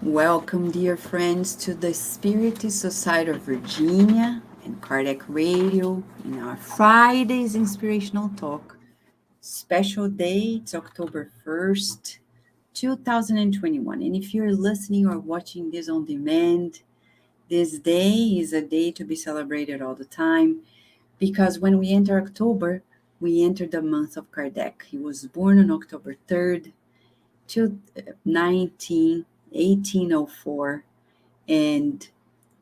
Welcome, dear friends, to the Spiritist Society of Virginia and Kardec Radio in our Friday's Inspirational Talk. Special day, it's October 1st, 2021. And if you're listening or watching this on demand, this day is a day to be celebrated all the time because when we enter October, we enter the month of Kardec. He was born on October 3rd, 1804, and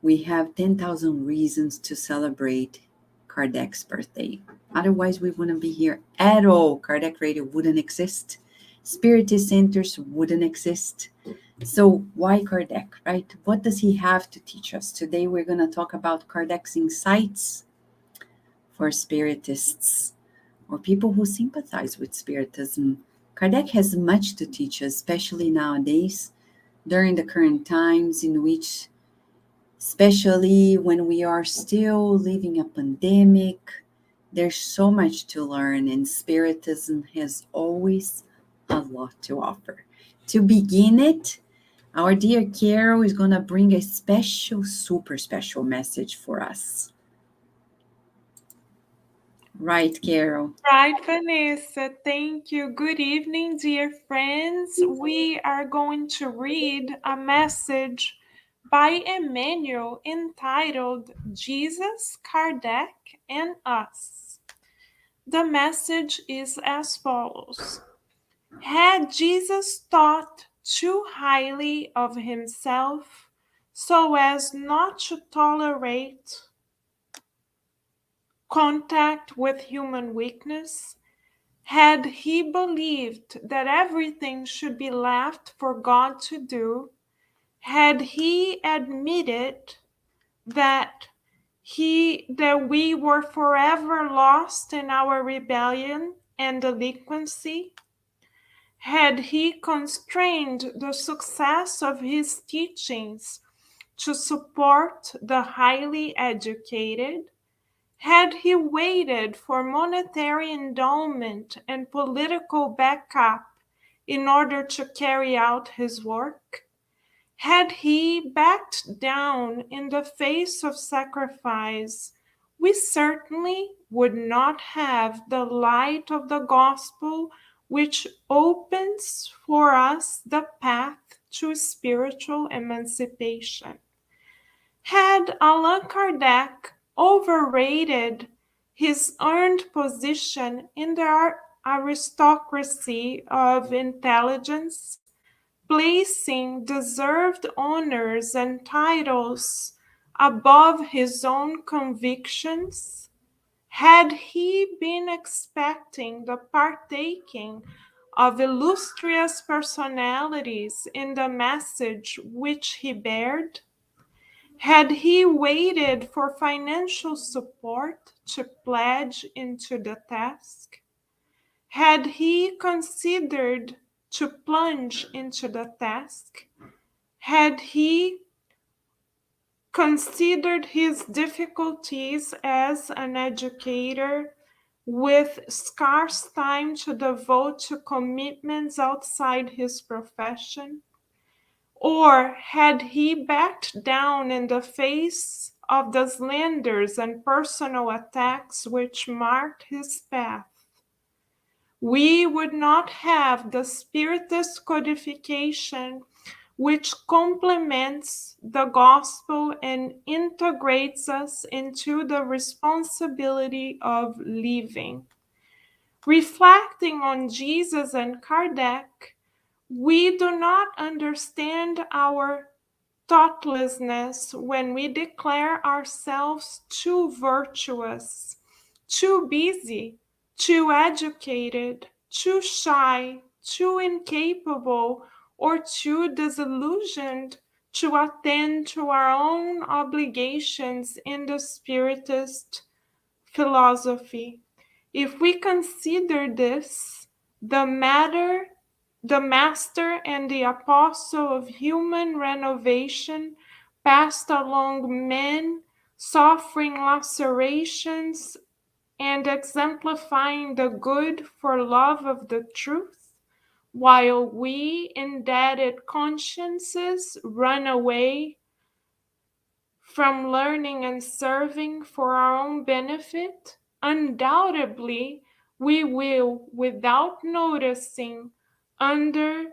we have 10,000 reasons to celebrate Kardec's birthday. Otherwise, we wouldn't be here at all. Kardec Radio wouldn't exist. Spiritist centers wouldn't exist. So why Kardec, right? What does he have to teach us? Today, we're going to talk about Kardec's insights for Spiritists or people who sympathize with Spiritism. Kardec has much to teach us, especially nowadays, during the current times in which, especially when we are still living a pandemic, there's so much to learn, and Spiritism has always a lot to offer. To begin it, our dear Carol is going to bring a special, super special message for us. Right, Carol? Right, Vanessa. Thank you. Good evening, dear friends. We are going to read a message by Emmanuel entitled Jesus, Kardec, and Us. The message is as follows. Had Jesus thought too highly of himself so as not to tolerate contact with human weakness? Had he believed that everything should be left for God to do? Had he admitted that we were forever lost in our rebellion and delinquency? Had he constrained the success of his teachings to support the highly educated? Had he waited for monetary endowment and political backup in order to carry out his work? Had he backed down in the face of sacrifice, we certainly would not have the light of the gospel, which opens for us the path to spiritual emancipation. Had Allan Kardec overrated his earned position in the aristocracy of intelligence, placing deserved honors and titles above his own convictions? Had he been expecting the partaking of illustrious personalities in the message which he bared? Had he waited for financial support to pledge into the task? Had he considered to plunge into the task? Had he considered his difficulties as an educator with scarce time to devote to commitments outside his profession? Or had he backed down in the face of the slanders and personal attacks which marked his path? We would not have the Spiritist codification which complements the gospel and integrates us into the responsibility of living. Reflecting on Jesus and Kardec, we do not understand our thoughtlessness when we declare ourselves too virtuous, too busy, too educated, too shy, too incapable, or too disillusioned to attend to our own obligations in the Spiritist philosophy. If we consider this, the master and the apostle of human renovation passed along men, suffering lacerations and exemplifying the good for love of the truth, while we indebted consciences run away from learning and serving for our own benefit, undoubtedly we will, without noticing, under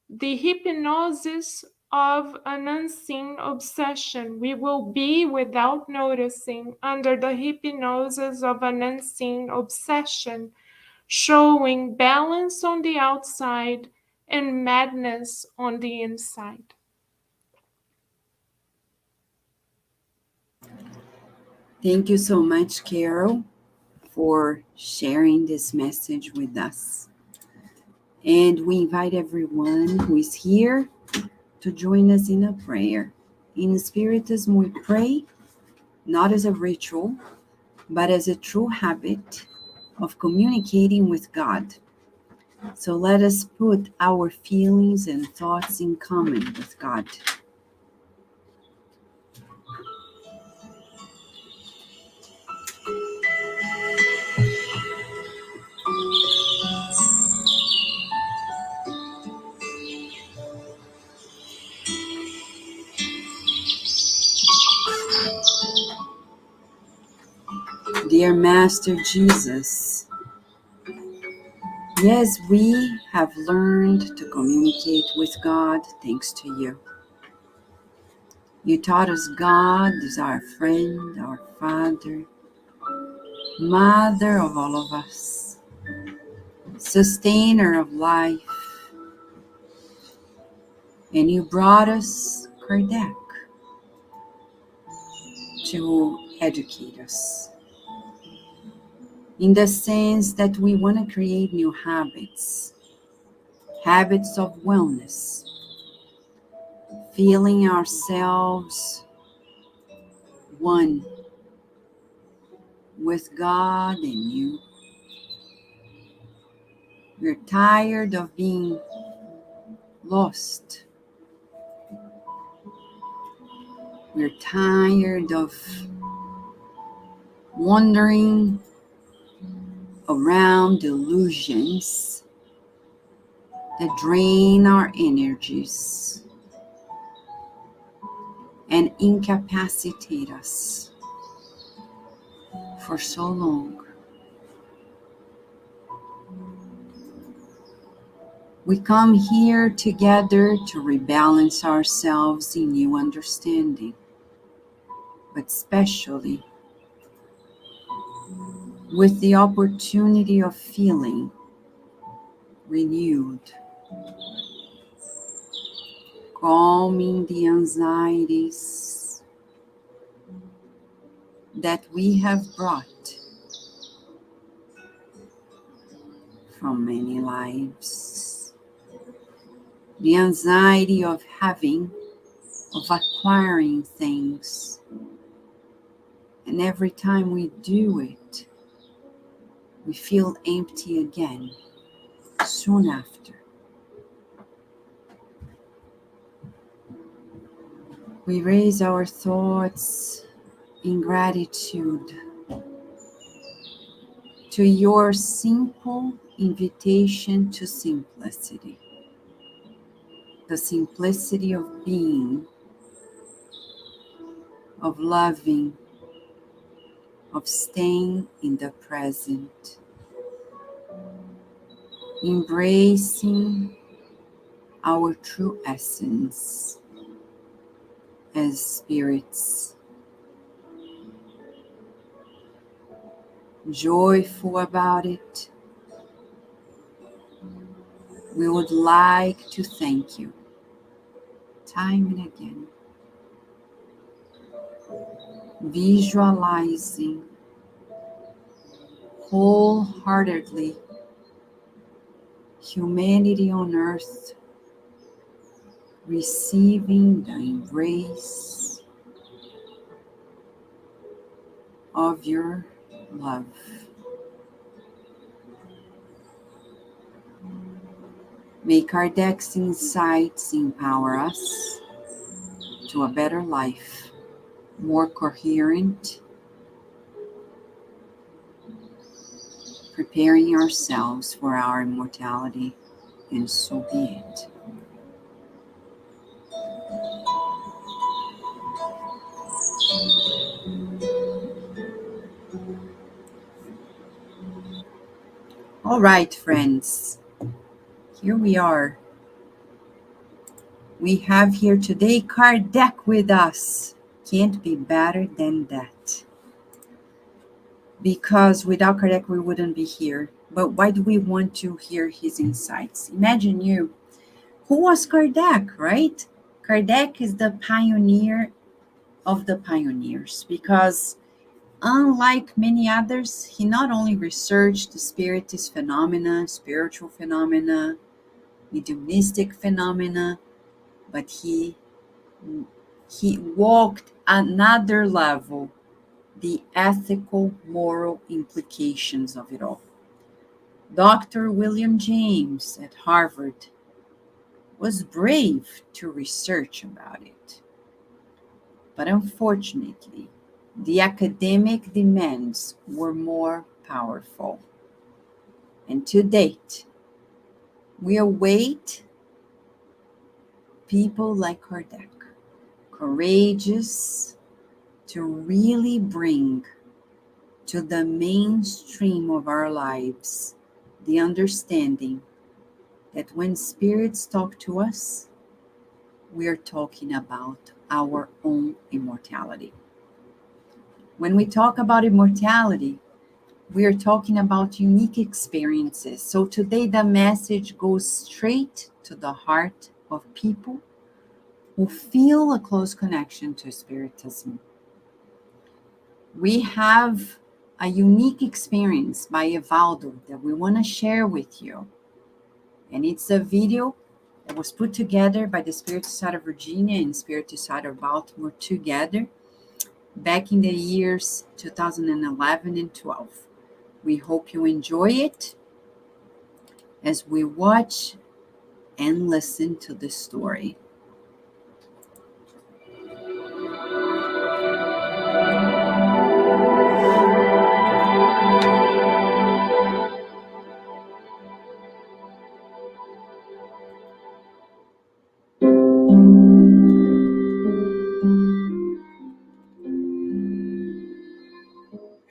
the hypnosis of an unseen obsession, we will be, without noticing, under the hypnosis of an unseen obsession, showing balance on the outside and madness on the inside. Thank you so much, Carol, for sharing this message with us. And we invite everyone who is here to join us in a prayer. In Spiritism, we pray not as a ritual, but as a true habit of communicating with God. So let us put our feelings and thoughts in common with God. Dear Master Jesus, yes, we have learned to communicate with God thanks to you. You taught us God is our friend, our Father, Mother of all of us, Sustainer of life, and you brought us Kardec to educate us in the sense that we want to create new habits, habits of wellness, feeling ourselves one with God and you. We're tired of being lost. We're tired of wandering around delusions that drain our energies and incapacitate us for so long. We come here together to rebalance ourselves in new understanding, but especially with the opportunity of feeling renewed, calming the anxieties that we have brought from many lives. The anxiety of having, of acquiring things. And every time we do it, we feel empty again, soon after. We raise our thoughts in gratitude to your simple invitation to simplicity. The simplicity of being, of loving, of staying in the present, embracing our true essence as spirits, joyful about it. We would like to thank you time and again, visualizing wholeheartedly humanity on earth receiving the embrace of your love. May Kardec's insights empower us to a better life, more coherent, preparing ourselves for our immortality. And so the end. All right, friends. Here we are. We have here today Kardec with us. Can't be better than that. Because without Kardec, we wouldn't be here. But why do we want to hear his insights? Imagine you. Who was Kardec, right? Kardec is the pioneer of the pioneers because unlike many others, he not only researched the spiritist phenomena, spiritual phenomena, mediumistic phenomena, but he walked another level, the ethical, moral implications of it all. Dr. William James at Harvard was brave to research about it. But unfortunately, the academic demands were more powerful. And to date, we await people like Kardec, courageous to really bring to the mainstream of our lives the understanding that when spirits talk to us, we are talking about our own immortality. When we talk about immortality, we are talking about unique experiences. So today the message goes straight to the heart of people who feel a close connection to Spiritism. We have a unique experience by Evaldo that we want to share with you. And it's a video that was put together by the Spiritist out of Virginia and Spiritist out of Baltimore together back in the years 2011 and 12. We hope you enjoy it as we watch and listen to the story.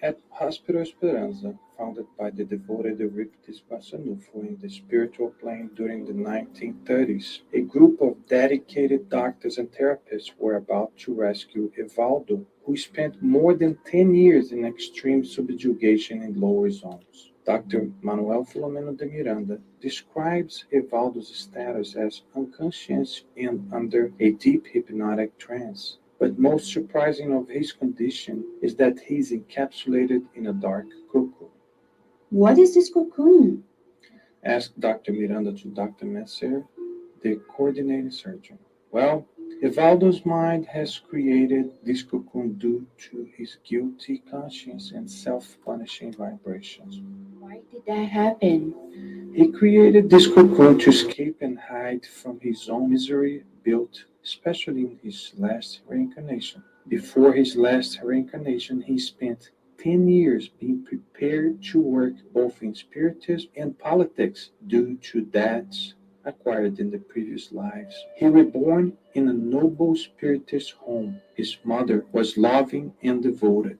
At Hospital Esperanza, founded by the devoted Eurípides Bassanufo in the spiritual plane during the 1930s, a group of dedicated doctors and therapists were about to rescue Evaldo, who spent more than 10 years in extreme subjugation in lower zones. Dr. Manuel Filomeno de Miranda describes Evaldo's status as unconscious and under a deep hypnotic trance. But most surprising of his condition is that he is encapsulated in a dark cocoon. What is this cocoon? Asked Dr. Miranda to Dr. Messer, the coordinating surgeon. Well, Evaldo's mind has created this cocoon due to his guilty conscience and self-punishing vibrations. Why did that happen? He created this cocoon to escape and hide from his own misery, built especially in his last reincarnation. Before his last reincarnation, he spent 10 years being prepared to work both in spiritism and politics due to debts acquired in the previous lives. He was born in a noble spiritist home. His mother was loving and devoted.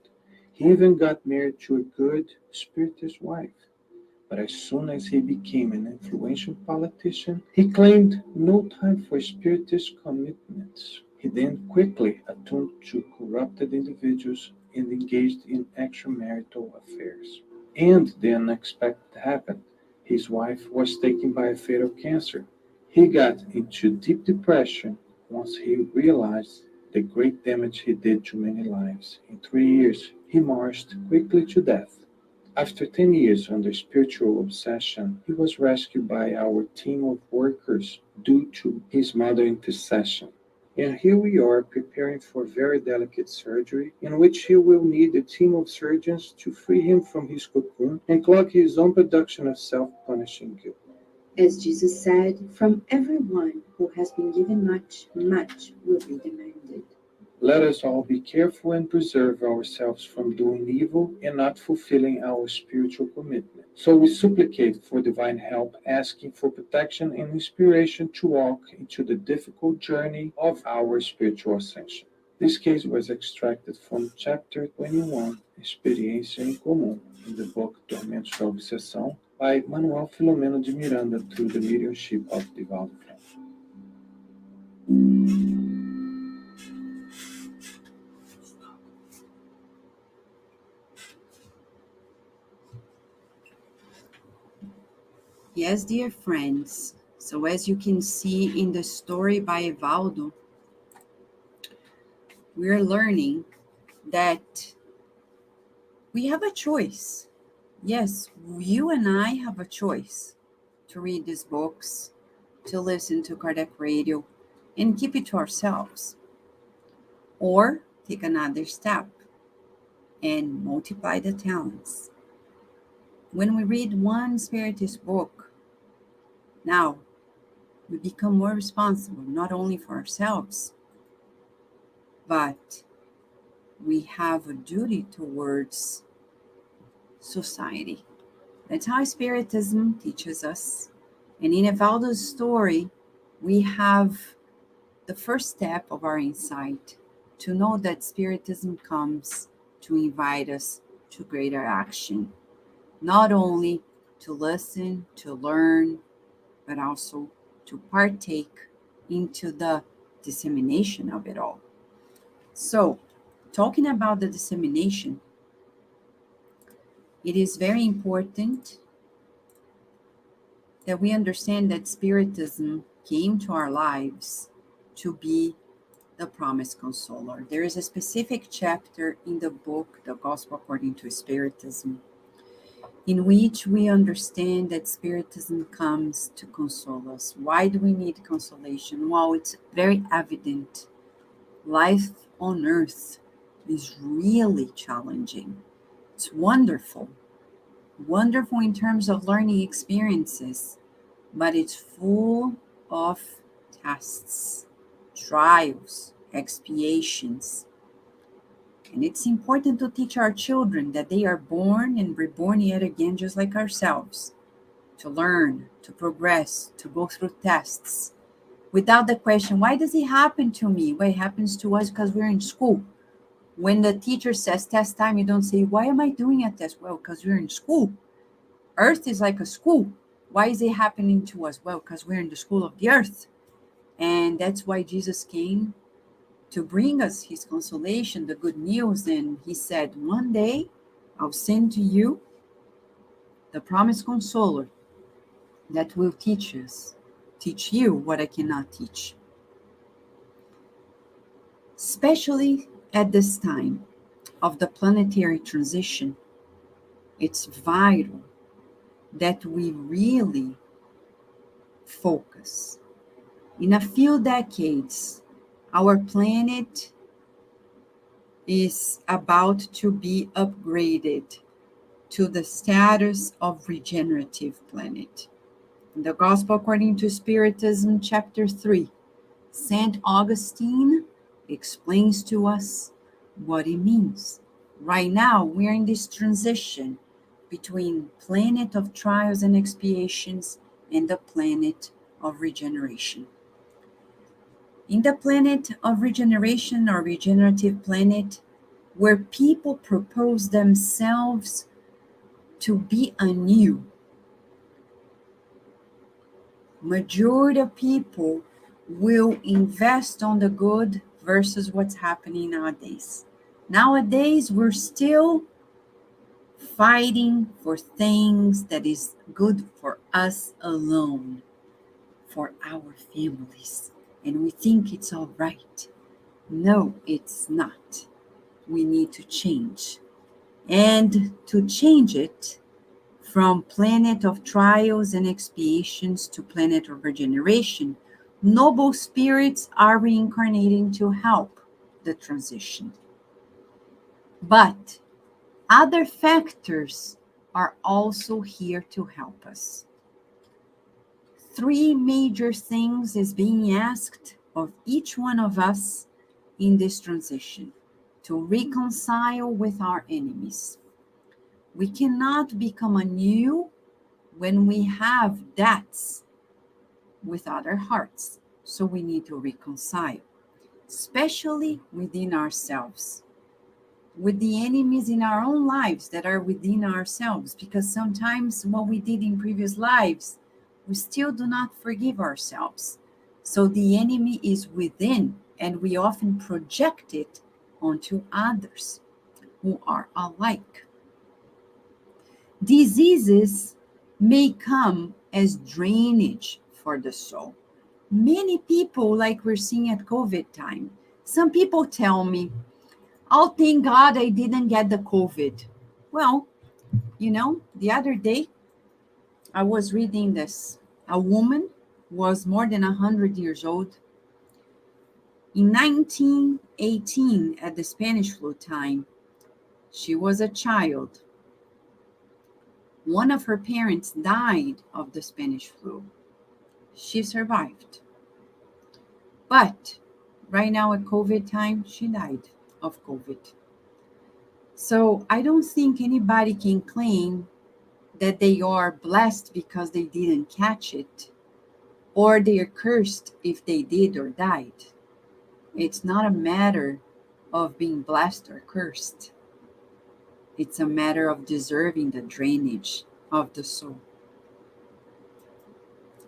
He even got married to a good spiritist wife. But as soon as he became an influential politician, he claimed no time for spiritist commitments. He then quickly attuned to corrupted individuals and engaged in extramarital affairs. And the unexpected happened. His wife was taken by a fatal cancer. He got into deep depression once he realized the great damage he did to many lives. In 3 years, he marched quickly to death. After 10 years under spiritual obsession, he was rescued by our team of workers due to his mother's intercession. And here we are preparing for very delicate surgery in which he will need a team of surgeons to free him from his cocoon and clog his own production of self-punishing guilt. As Jesus said, from everyone who has been given much, much will be demanded. Let us all be careful and preserve ourselves from doing evil and not fulfilling our spiritual commitments. So we supplicate for divine help, asking for protection and inspiration to walk into the difficult journey of our spiritual ascension. This case was extracted from chapter 21, Experiência em Comum, in the book Tormentos da Obsessão, by Manuel Filomeno de Miranda through the mediumship of Divaldo Franco. Yes, dear friends. So as you can see in the story by Evaldo, we're learning that we have a choice. Yes, you and I have a choice to read these books, to listen to Kardec Radio, and keep it to ourselves. Or take another step and multiply the talents. When we read one Spiritist book, now we become more responsible, not only for ourselves, but we have a duty towards society. That's how Spiritism teaches us. And in Evaldo's story, we have the first step of our insight to know that Spiritism comes to invite us to greater action, not only to listen, to learn, but also to partake into the dissemination of it all. So, talking about the dissemination, it is very important that we understand that Spiritism came to our lives to be the promised consoler. There is a specific chapter in the book, The Gospel According to Spiritism, in which we understand that Spiritism comes to console us. Why do we need consolation? Well, it's very evident. Life on earth is really challenging. It's wonderful. Wonderful in terms of learning experiences, but it's full of tests, trials, expiations. And it's important to teach our children that they are born and reborn yet again, just like ourselves, to learn, to progress, to go through tests, without the question, why does it happen to me? Well, it happens to us because we're in school. When the teacher says test time, you don't say, why am I doing a test? Well, because we're in school. Earth is like a school. Why is it happening to us? Well, because we're in the school of the earth. And that's why Jesus came to bring us his consolation, the good news. And he said, one day I'll send to you the promised consoler that will teach you what I cannot teach. Especially at this time of the planetary transition, it's vital that we really focus. In a few decades, our planet is about to be upgraded to the status of regenerative planet. In the Gospel According to Spiritism, chapter 3, St. Augustine explains to us what it means. Right now, we're in this transition between planet of trials and expiations and the planet of regeneration. In the planet of regeneration or regenerative planet, where people propose themselves to be anew, majority of people will invest on the good versus what's happening nowadays. Nowadays, we're still fighting for things that is good for us alone, for our families. And we think it's all right. No, it's not. We need to change. And to change it from planet of trials and expiations to planet of regeneration, noble spirits are reincarnating to help the transition. But other factors are also here to help us. 3 major things is being asked of each one of us in this transition: to reconcile with our enemies, We cannot become anew when we have debts with other hearts. So we need to reconcile, especially within ourselves, with the enemies in our own lives that are within ourselves, because sometimes what we did in previous lives, we still do not forgive ourselves. So the enemy is within, and we often project it onto others who are alike. Diseases may come as drainage for the soul. Many people, like we're seeing at COVID time, some people tell me, oh, thank God I didn't get the COVID. Well, the other day I was reading this. A woman was more than 100 years old. In 1918, at the Spanish flu time, she was a child. One of her parents died of the Spanish flu. She survived. But right now at COVID time, she died of COVID. So I don't think anybody can claim that they are blessed because they didn't catch it, or they are cursed if they did or died. It's not a matter of being blessed or cursed. It's a matter of deserving the drainage of the soul.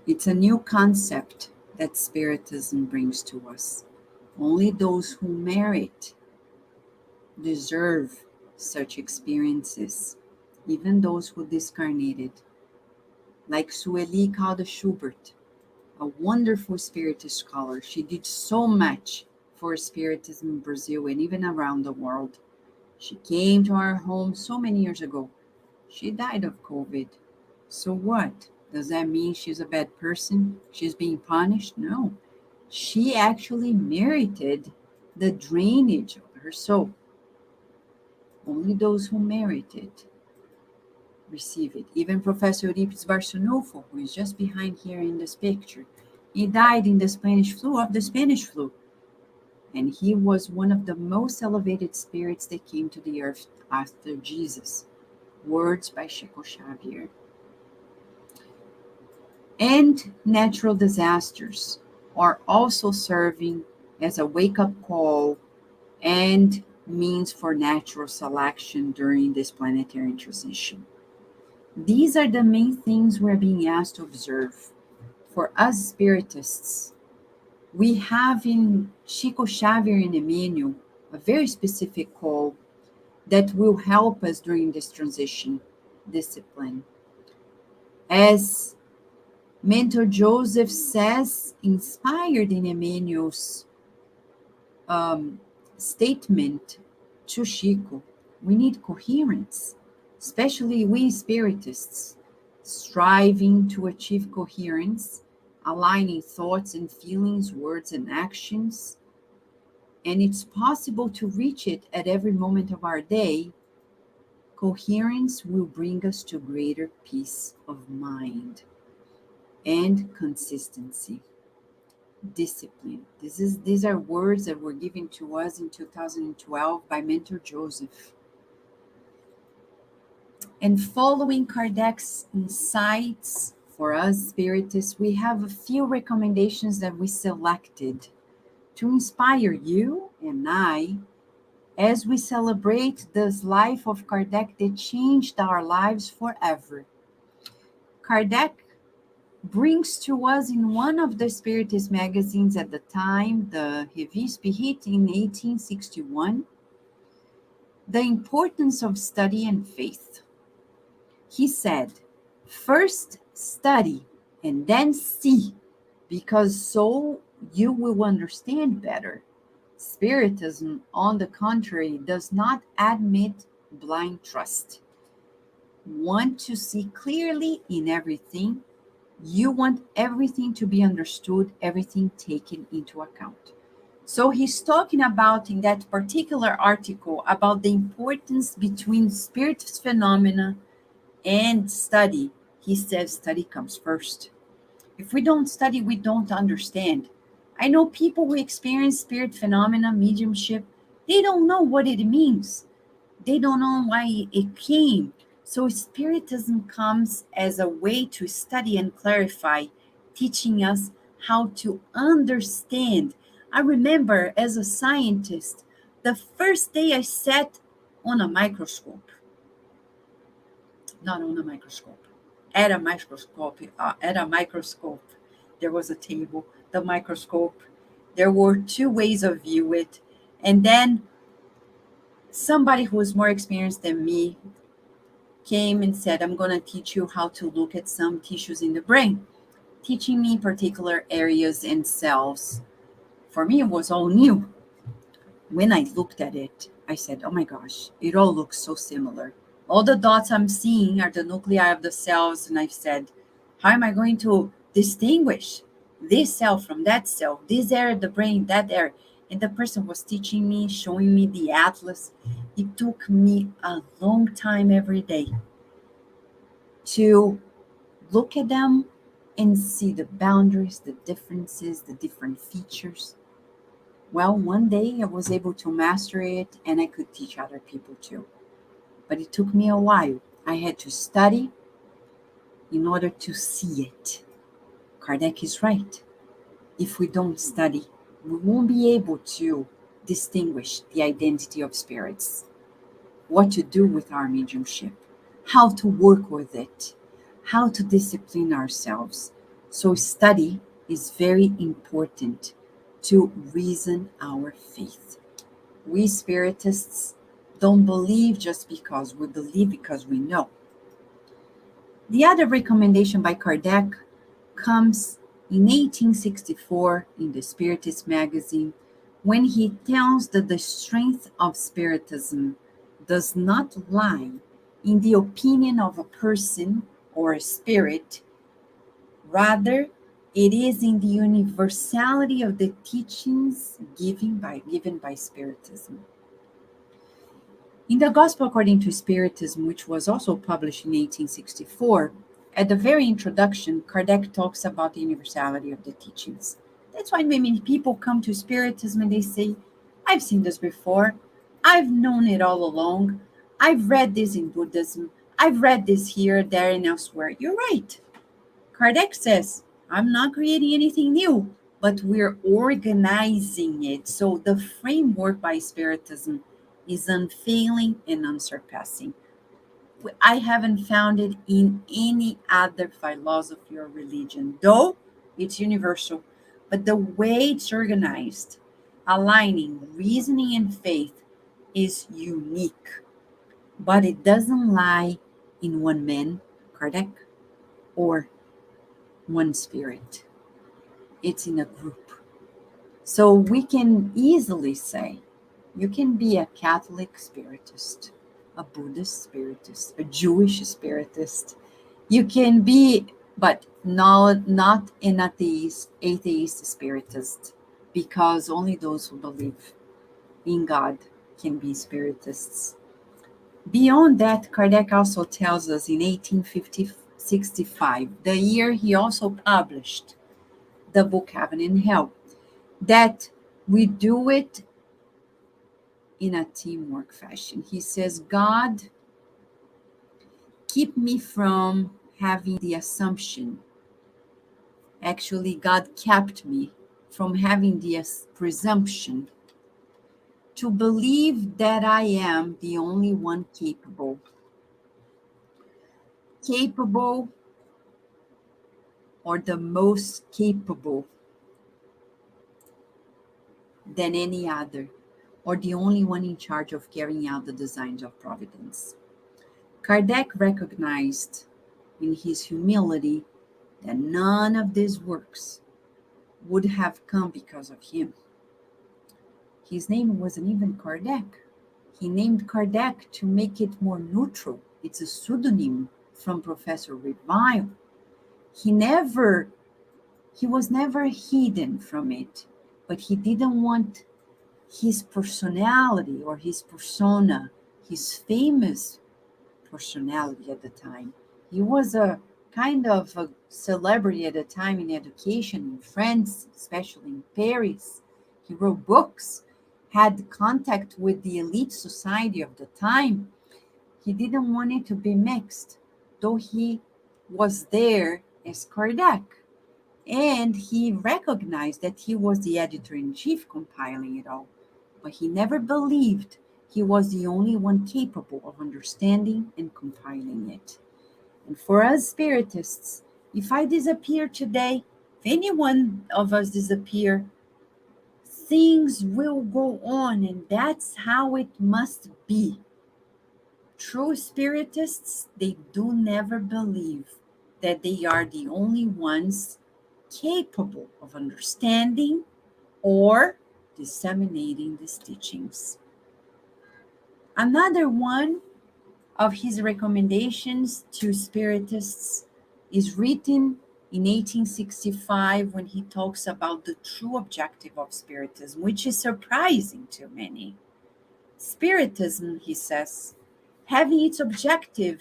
It's a new concept that Spiritism brings to us. Only those who merit deserve such experiences, even those who discarnated, like Sueli Calda Schubert, a wonderful Spiritist scholar. She did so much for Spiritism in Brazil and even around the world. She came to our home so many years ago. She died of COVID. So what? Does that mean she's a bad person? She's being punished? No. She actually merited the drainage of her soul. Only those who merit it receive it. Even Professor Euripides Barçanufo, who is just behind here in this picture, he died in the Spanish flu of the Spanish flu. And he was one of the most elevated spirits that came to the earth after Jesus. Words by Chico Xavier. And natural disasters are also serving as a wake-up call and means for natural selection during this planetary transition. These are the main things we're being asked to observe. For us Spiritists, we have in Chico Xavier and Emmanuel a very specific call that will help us during this transition discipline. As Mentor Joseph says, inspired in Emmanuel's statement to Chico, we need coherence, especially we Spiritists, striving to achieve coherence, aligning thoughts and feelings, words and actions. And it's possible to reach it at every moment of our day. Coherence will bring us to greater peace of mind and consistency. Discipline. These are words that were given to us in 2012 by Mentor Joseph. And following Kardec's insights for us Spiritists, we have a few recommendations that we selected to inspire you and I as we celebrate this life of Kardec that changed our lives forever. Kardec brings to us in one of the Spiritist magazines at the time, the Revue Spirit in 1861, the importance of study and faith. He said, first study and then see, because so you will understand better. Spiritism, on the contrary, does not admit blind trust. Want to see clearly in everything. You want everything to be understood, everything taken into account. So he's talking about in that particular article about the importance between spiritist phenomena and study. He says study comes first. If we don't study, we don't understand. I know people who experience spirit phenomena, mediumship, they don't know what it means. They don't know why it came. So Spiritism comes as a way to study and clarify, teaching us how to understand. I remember as a scientist, the first day I sat on a microscope, not on a microscope, at a microscope, there was a table, the microscope. There were two ways of view it, and then somebody who was more experienced than me came and said, I'm going to teach you how to look at some tissues in the brain, teaching me particular areas and cells. For me, it was all new. When I looked at it, I said, oh my gosh, it all looks so similar. All the dots I'm seeing are the nuclei of the cells. And I said, how am I going to distinguish this cell from that cell, this area of the brain, that area? And the person was teaching me, showing me the atlas. It took me a long time every day to look at them and see the boundaries, the differences, the different features. Well, one day I was able to master it and I could teach other people too. But it took me a while. I had to study in order to see it. Kardec is right. If we don't study, we won't be able to distinguish the identity of spirits, what to do with our mediumship, how to work with it, how to discipline ourselves. So study is very important to reason our faith. We Spiritists don't believe just because we believe because we know. The other recommendation by Kardec comes in 1864 in the Spiritist magazine, when he tells that the strength of Spiritism does not lie in the opinion of a person or a spirit. Rather, it is in the universality of the teachings given by Spiritism. In the Gospel According to Spiritism, which was also published in 1864, at the very introduction, Kardec talks about the universality of the teachings. That's why many people come to Spiritism and they say, I've seen this before. I've known it all along. I've read this in Buddhism. I've read this here, there, and elsewhere. You're right. Kardec says, I'm not creating anything new, but we're organizing it. So the framework by Spiritism is unfailing and unsurpassing. I haven't found it in any other philosophy or religion, though it's universal. But the way it's organized, aligning reasoning and faith, is unique. But it doesn't lie in one man, Kardec, or one spirit. It's in a group. So we can easily say, you can be a Catholic Spiritist, a Buddhist Spiritist, a Jewish Spiritist. You can be, but not an atheist Spiritist, because only those who believe in God can be Spiritists. Beyond that, Kardec also tells us in 1865, the year he also published the book Heaven and Hell, that we do it in a teamwork fashion. He says, God, keep me from having the assumption. Actually, God kept me from having the presumption to believe that I am the only one capable or the most capable than any other, or the only one in charge of carrying out the designs of providence. Kardec recognized in his humility that none of these works would have come because of him. His name wasn't even Kardec. He named Kardec to make it more neutral. It's a pseudonym from Professor Reconcile. He was never hidden from it, but he didn't want his personality or his persona, his famous personality at the time. He was a kind of a celebrity at the time in education in France, especially in Paris. He wrote books, had contact with the elite society of the time. He didn't want it to be mixed, though he was there as Kardec. And he recognized that he was the editor-in-chief compiling it all. But he never believed he was the only one capable of understanding and compiling it. And for us Spiritists, if I disappear today, if any one of us disappear, things will go on, and that's how it must be. True Spiritists, they do never believe that they are the only ones capable of understanding or disseminating these teachings. Another one of his recommendations to Spiritists is written in 1865 when he talks about the true objective of Spiritism, which is surprising to many. Spiritism, he says, having its objective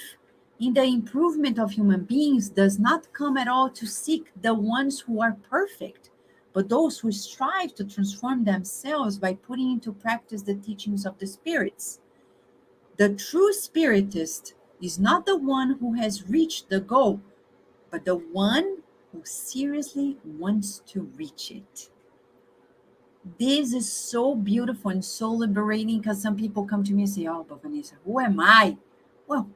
in the improvement of human beings, does not come at all to seek the ones who are perfect, but those who strive to transform themselves by putting into practice the teachings of the spirits. The true Spiritist is not the one who has reached the goal, but the one who seriously wants to reach it. This is so beautiful and so liberating, because some people come to me and say, oh, but Vanessa, who am I? Well,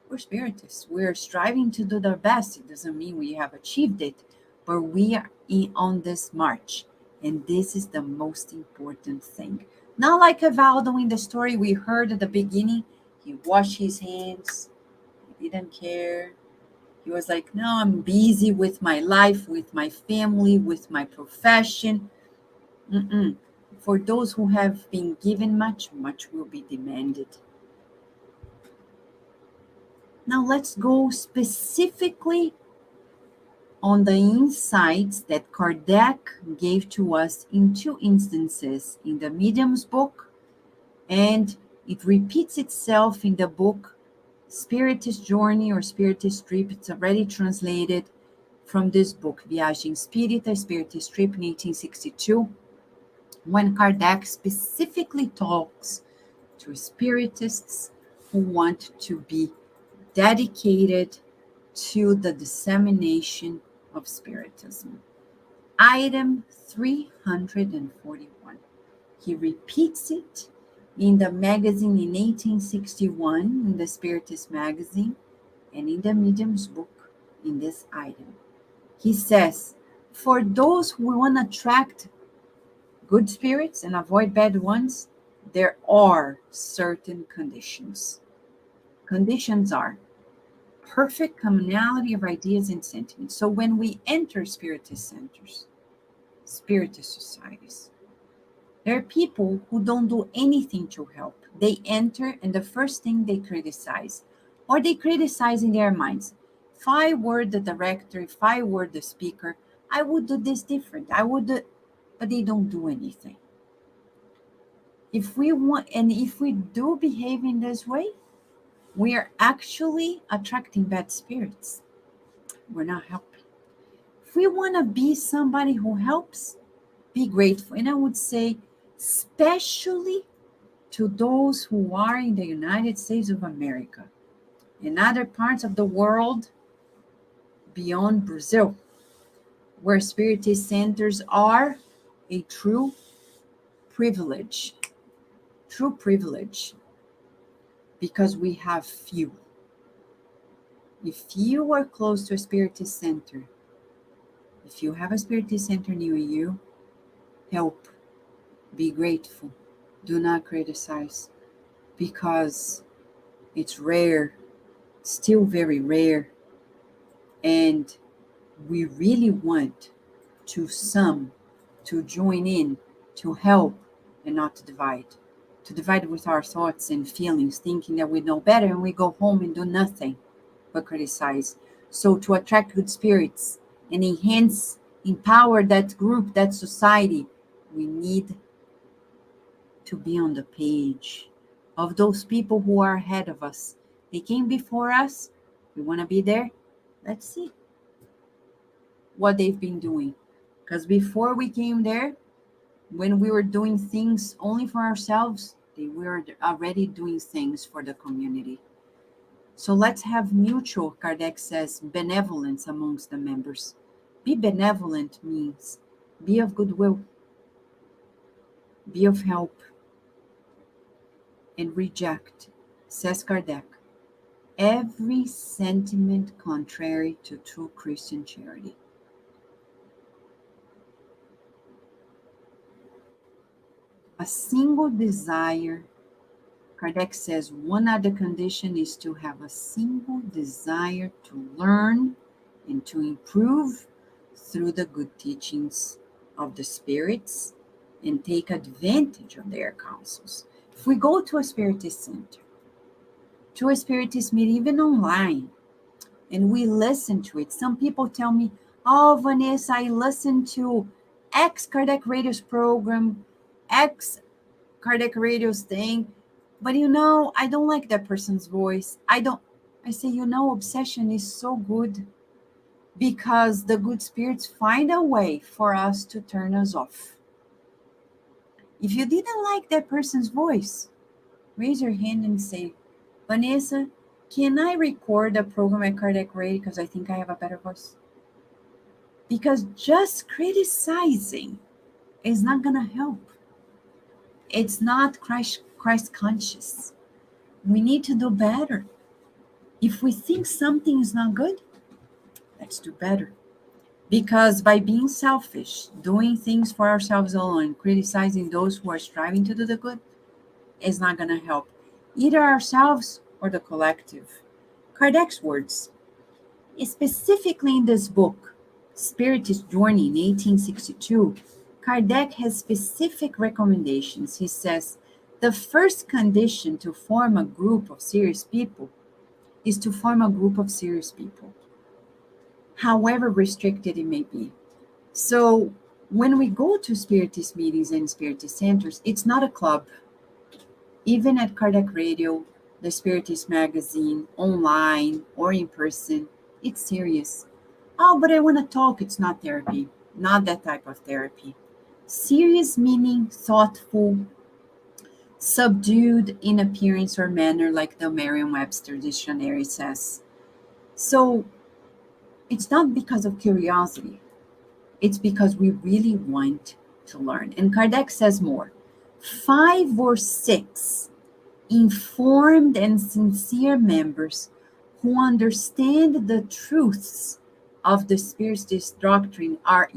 we're Spiritists. We're striving to do their best. It doesn't mean we have achieved it, but we are on this march. And this is the most important thing. Not like Evaldo in the story we heard at the beginning. He washed his hands. He didn't care. He was like, no, I'm busy with my life, with my family, with my profession. For those who have been given much, much will be demanded. Now let's go specifically on the insights that Kardec gave to us in two instances, in the Medium's book, and it repeats itself in the book Spiritist Journey or Spiritist Trip. It's already translated from this book, Viagem Espírita, Spiritist Trip in 1862, when Kardec specifically talks to Spiritists who want to be dedicated to the dissemination of Spiritism. Item 341. He repeats it in the magazine in 1861, in the Spiritist magazine, and in the Medium's book in this item. He says, for those who want to attract good spirits and avoid bad ones, there are certain conditions. Conditions are perfect commonality of ideas and sentiments. So when we enter Spiritist centers, Spiritist societies, there are people who don't do anything to help. They enter and the first thing they criticize, or they criticize in their minds. If I were the director, if I were the speaker, I would do this different. But they don't do anything. If we do behave in this way, we are actually attracting bad spirits. We're not helping. If we want to be somebody who helps, be grateful. And I would say, especially to those who are in the United States of America and other parts of the world beyond Brazil, where Spiritist centers are a true privilege, because we have few. If you are close to a Spiritist center, if you have a Spiritist center near you, help, be grateful, do not criticize, because it's rare, still very rare, and we really want to join in, to help, and not to divide with our thoughts and feelings, thinking that we know better, and we go home and do nothing but criticize. So to attract good spirits and enhance, empower that group, that society, we need to be on the page of those people who are ahead of us. They came before us. We want to be there. Let's see what they've been doing. Because before we came there, when we were doing things only for ourselves, they were already doing things for the community. So let's have mutual, Kardec says, benevolence amongst the members. Be benevolent means be of goodwill, be of help, and reject, says Kardec, every sentiment contrary to true Christian charity. A single desire, Kardec says, one other condition is to have a single desire to learn and to improve through the good teachings of the spirits and take advantage of their counsels. If we go to a Spiritist center, to a Spiritist meeting, even online, and we listen to it, some people tell me, oh, Vanessa, I listened to X Kardec Radio's program, X Kardec Radio's thing, but I don't like that person's voice. I say, obsession is so good because the good spirits find a way for us to turn us off. If you didn't like that person's voice, raise your hand and say, Vanessa, can I record a program at Kardec Radio because I think I have a better voice? Because just criticizing is not going to help. It's not Christ conscious. We need to do better. If we think something is not good, let's do better. Because by being selfish, doing things for ourselves alone, criticizing those who are striving to do the good, is not going to help either ourselves or the collective. Kardec's words, specifically in this book, Spiritist Journey in 1862, Kardec has specific recommendations. He says, the first condition to form a group of serious people is to form a group of serious people, however restricted it may be. So when we go to Spiritist meetings and Spiritist centers, it's not a club. Even at Kardec Radio, the Spiritist magazine, online or in person, it's serious. Oh, but I want to talk. It's not therapy. Not that type of therapy. Serious meaning thoughtful, subdued in appearance or manner, like the Merriam-Webster dictionary says. So it's not because of curiosity. It's because we really want to learn. And Kardec says more. 5 or 6 informed and sincere members who understand the truths of the Spiritist doctrine are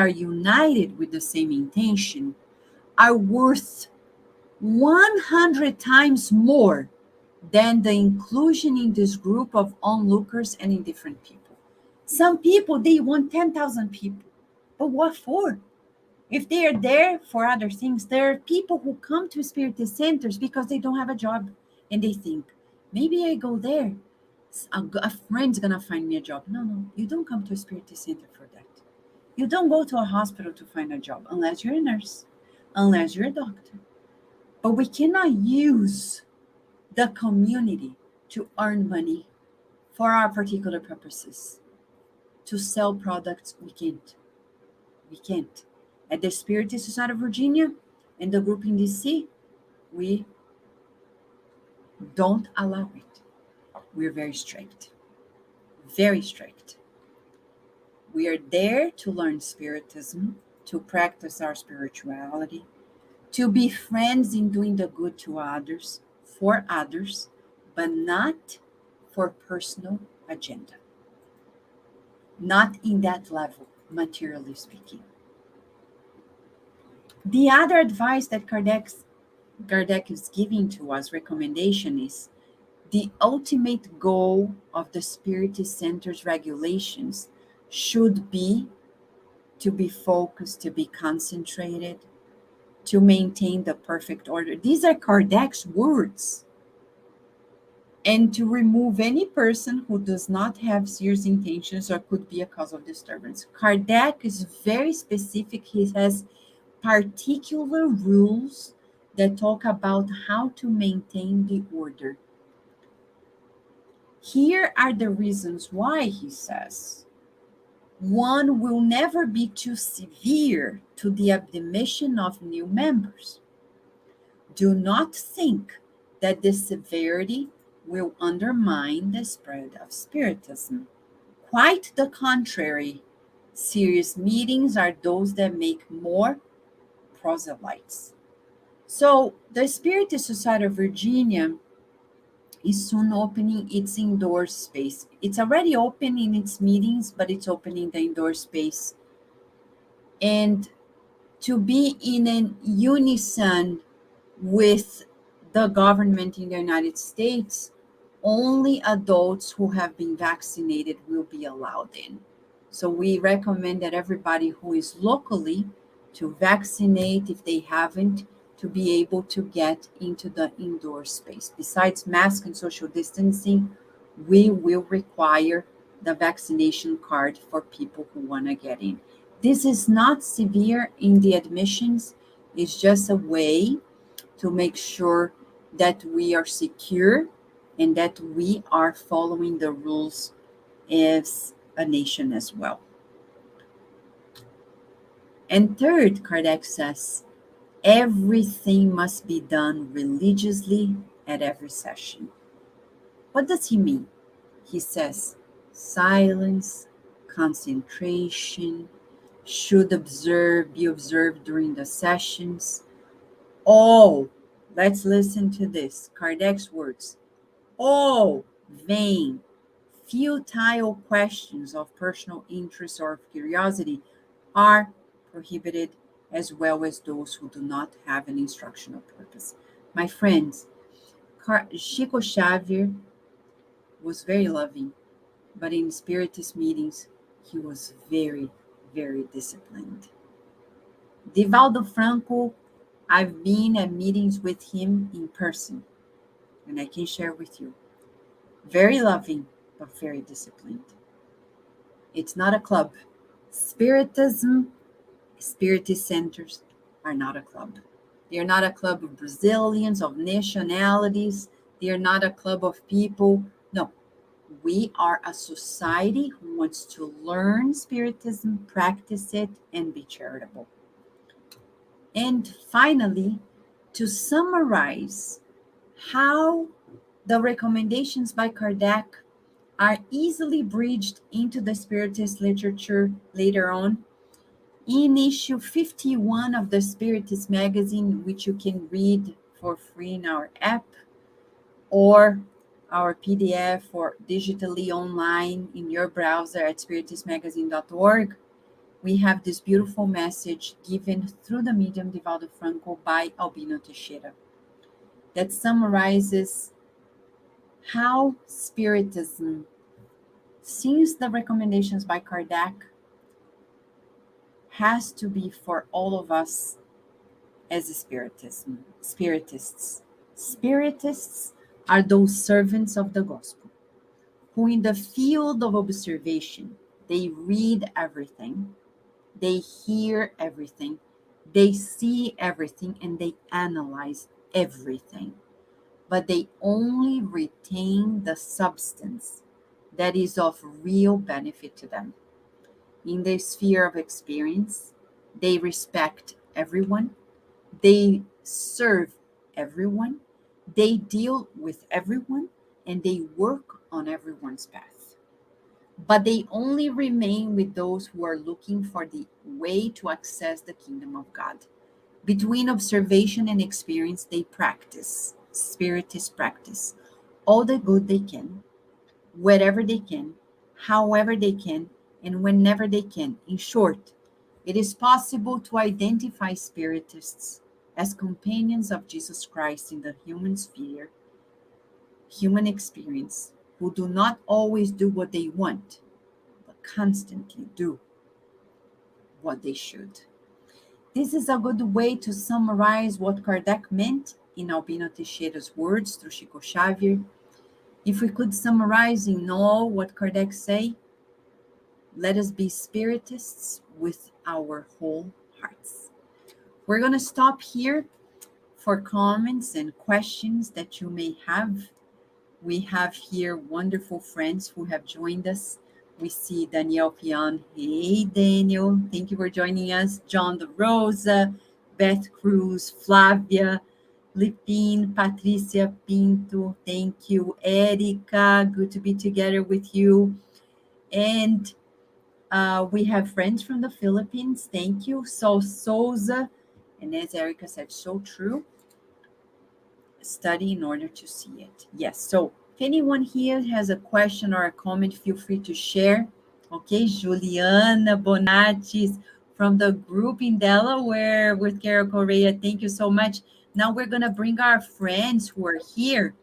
united with the same intention are worth 100 times more than the inclusion in this group of onlookers and indifferent people. Some people, they want 10,000 people. But what for? If they are there for other things, there are people who come to Spiritist centers because they don't have a job. And they think, maybe I go there. A friend's going to find me a job. No, you don't come to a Spiritist center for that. You don't go to a hospital to find a job unless you're a nurse, unless you're a doctor. But we cannot use the community to earn money for our particular purposes. To sell products, we can't. We can't. At the Spiritist Society of Virginia and the group in DC, we don't allow it. We're very strict. Very strict. We are there to learn Spiritism, to practice our spirituality, to be friends in doing the good to others, for others, but not for personal agenda. Not in that level, materially speaking. The other advice that Kardec is giving to us, recommendation, is the ultimate goal of the Spiritist Center's regulations should be to be focused, to be concentrated, to maintain the perfect order. These are Kardec's words. And to remove any person who does not have serious intentions or could be a cause of disturbance. Kardec is very specific. He has particular rules that talk about how to maintain the order. Here are the reasons why, he says. 1 will never be too severe to the admission of new members. Do not think that this severity will undermine the spread of Spiritism. Quite the contrary. Serious meetings are those that make more proselytes. So, the Spiritist Society of Virginia is soon opening its indoor space. It's already open in its meetings, but it's opening the indoor space. And to be in an unison with the government in the United States, only adults who have been vaccinated will be allowed in. So we recommend that everybody who is locally to vaccinate if they haven't, to be able to get into the indoor space. Besides mask and social distancing, we will require the vaccination card for people who want to get in. This is not severe in the admissions. It's just a way to make sure that we are secure and that we are following the rules as a nation as well. And third, Kardec says, everything must be done religiously at every session. What does he mean? He says silence, concentration, should be observed during the sessions. All, let's listen to this, Kardec's words, all vain, futile questions of personal interest or of curiosity are prohibited, as well as those who do not have an instructional purpose. My friends, Chico Xavier was very loving, but in Spiritist meetings, he was very, very disciplined. Divaldo Franco, I've been at meetings with him in person, and I can share with you. Very loving, but very disciplined. It's not a club. Spiritism, Spiritist centers are not a club. They are not a club of Brazilians, of nationalities. They are not a club of people. No, we are a society who wants to learn Spiritism, practice it, and be charitable. And finally, to summarize how the recommendations by Kardec are easily bridged into the Spiritist literature later on, in issue 51 of the Spiritist magazine, which you can read for free in our app, or our PDF or digitally online in your browser at spiritistmagazine.org, we have this beautiful message given through the medium Divaldo Franco by Albino Teixeira that summarizes how Spiritism, since the recommendations by Kardec, has to be for all of us as Spiritists. Spiritists are those servants of the gospel who in the field of observation, they read everything, they hear everything, they see everything, and they analyze everything. But they only retain the substance that is of real benefit to them. In the sphere of experience, they respect everyone, they serve everyone, they deal with everyone, and they work on everyone's path. But they only remain with those who are looking for the way to access the kingdom of God. Between observation and experience, they practice, Spiritist practice, all the good they can, wherever they can, however they can, and whenever they can. In short, it is possible to identify Spiritists as companions of Jesus Christ in the human sphere, human experience, who do not always do what they want, but constantly do what they should. This is a good way to summarize what Kardec meant in Albino Teixeira's words through Chico Xavier. If we could summarize in all what Kardec say, let us be Spiritists with our whole hearts. We're going to stop here for comments and questions that you may have. We have here wonderful friends who have joined us. We see Daniel Pion. Hey, Daniel. Thank you for joining us. John De Rosa, Beth Cruz, Flavia, Lipin, Patricia Pinto, thank you. Erika, good to be together with you. And we have friends from the Philippines, thank you. So Souza, and as Erika said, so true. Study in order to see it. Yes, so if anyone here has a question or a comment, feel free to share. Okay, Juliana Bonatis from the group in Delaware with Carol Correa, thank you so much. Now we're going to bring our friends who are here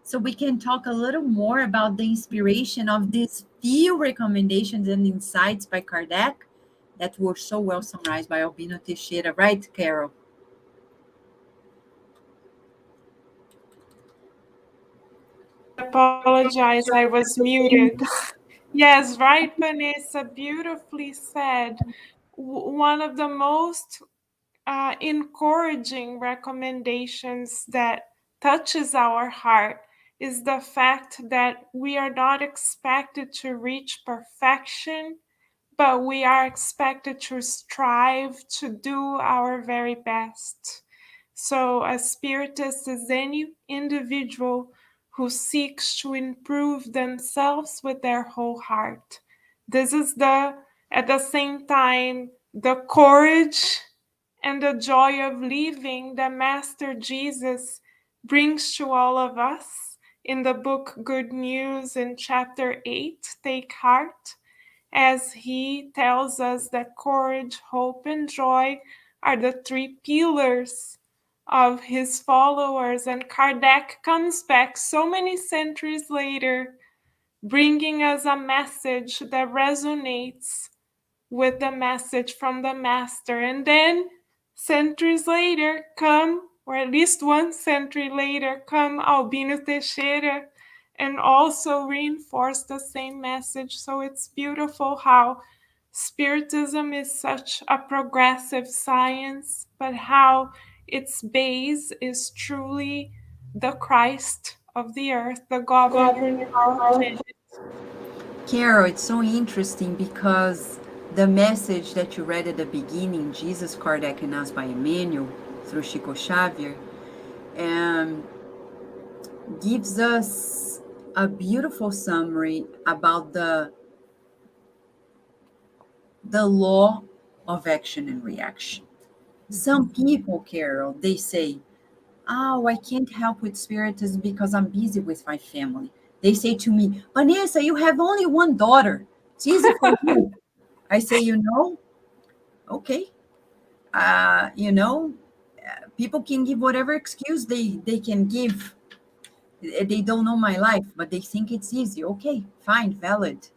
so we can talk a little more about the inspiration of these few recommendations and insights by Kardec that were so well summarized by Albino Teixeira, right, Carol? Apologize, I was muted. Yes, right, Vanessa, beautifully said. One of the most encouraging recommendations that touches our heart is the fact that we are not expected to reach perfection, but we are expected to strive to do our very best. So, a spiritist is any individual who seeks to improve themselves with their whole heart. This is at the same time, the courage and the joy of living that Master Jesus brings to all of us in the book Good News in chapter 8, Take Heart, as he tells us that courage, hope, and joy are the three pillars of his followers. And Kardec comes back so many centuries later, bringing us a message that resonates with the message from the Master. And then centuries later come, or at least 1 century later, come Albino Teixeira and also reinforce the same message. So it's beautiful how Spiritism is such a progressive science, but how its base is truly the Christ of the earth, the governor of our planet. Carol, it's so interesting because the message that you read at the beginning, Jesus, Kardec, and us by Emmanuel, through Chico Xavier, gives us a beautiful summary about the law of action and reaction. Some people, Carol, they say, oh, I can't help with Spiritism because I'm busy with my family. They say to me, Vanessa, you have only one daughter. It's easy for you. I say, okay. People can give whatever excuse they can give. They don't know my life, but they think it's easy. Okay, fine, valid.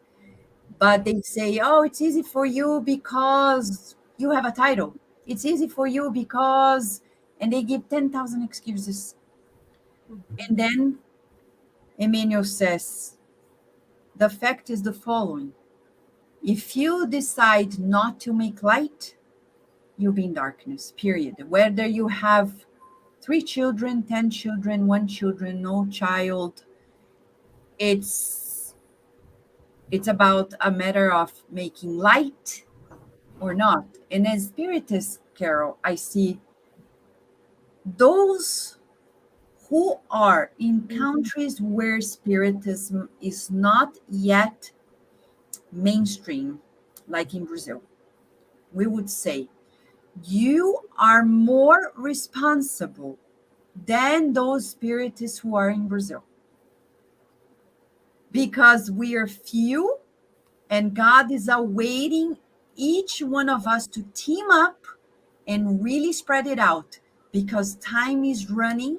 But they say, oh, it's easy for you because you have a title. It's easy for you because, and they give 10,000 excuses. And then Emmanuel says, the fact is the following. If you decide not to make light, you'll be in darkness, period. Whether you have 3 children, 10 children, 1 children, no child, it's about a matter of making light or not. And as Spiritist, Carol, I see those who are in countries where Spiritism is not yet mainstream, like in Brazil. We would say, you are more responsible than those Spiritists who are in Brazil. Because we are few and God is awaiting each one of us to team up and really spread it out because time is running.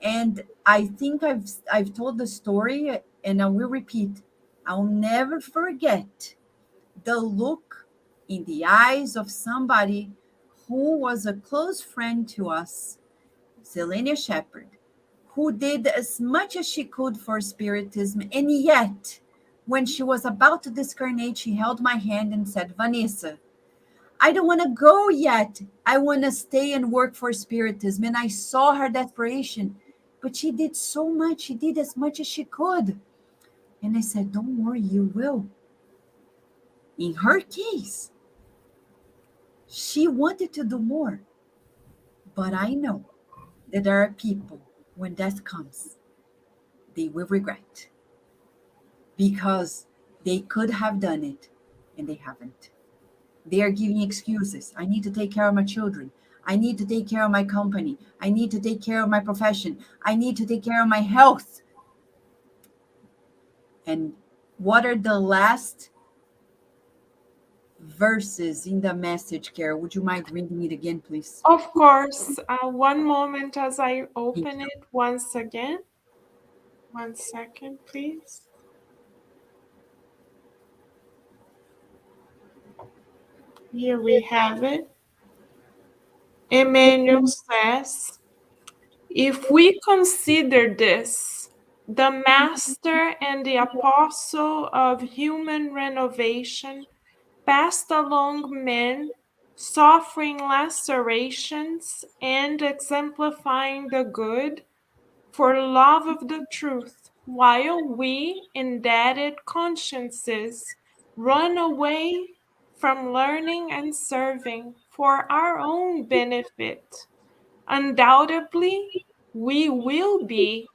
And I think I've told the story and I will repeat. I'll never forget the look in the eyes of somebody who was a close friend to us, Selenia Shepherd, who did as much as she could for Spiritism. And yet, when she was about to discarnate, she held my hand and said, Vanessa, I don't want to go yet. I want to stay and work for Spiritism. And I saw her desperation, but she did so much. She did as much as she could. And I said, don't worry, you will. In her case, she wanted to do more. But I know that there are people, when death comes, they will regret because they could have done it and they haven't. They are giving excuses. I need to take care of my children. I need to take care of my company. I need to take care of my profession. I need to take care of my health. And what are the last verses in the message, Carol? Would you mind reading it again, please? Of course. One moment as I Thank open you. it once again. 1 second, please. Here we have it. Emmanuel says, if we consider this, the master and the apostle of human renovation passed along men suffering lacerations and exemplifying the good for love of the truth, while we, indebted consciences, run away from learning and serving for our own benefit. Undoubtedly, we will be,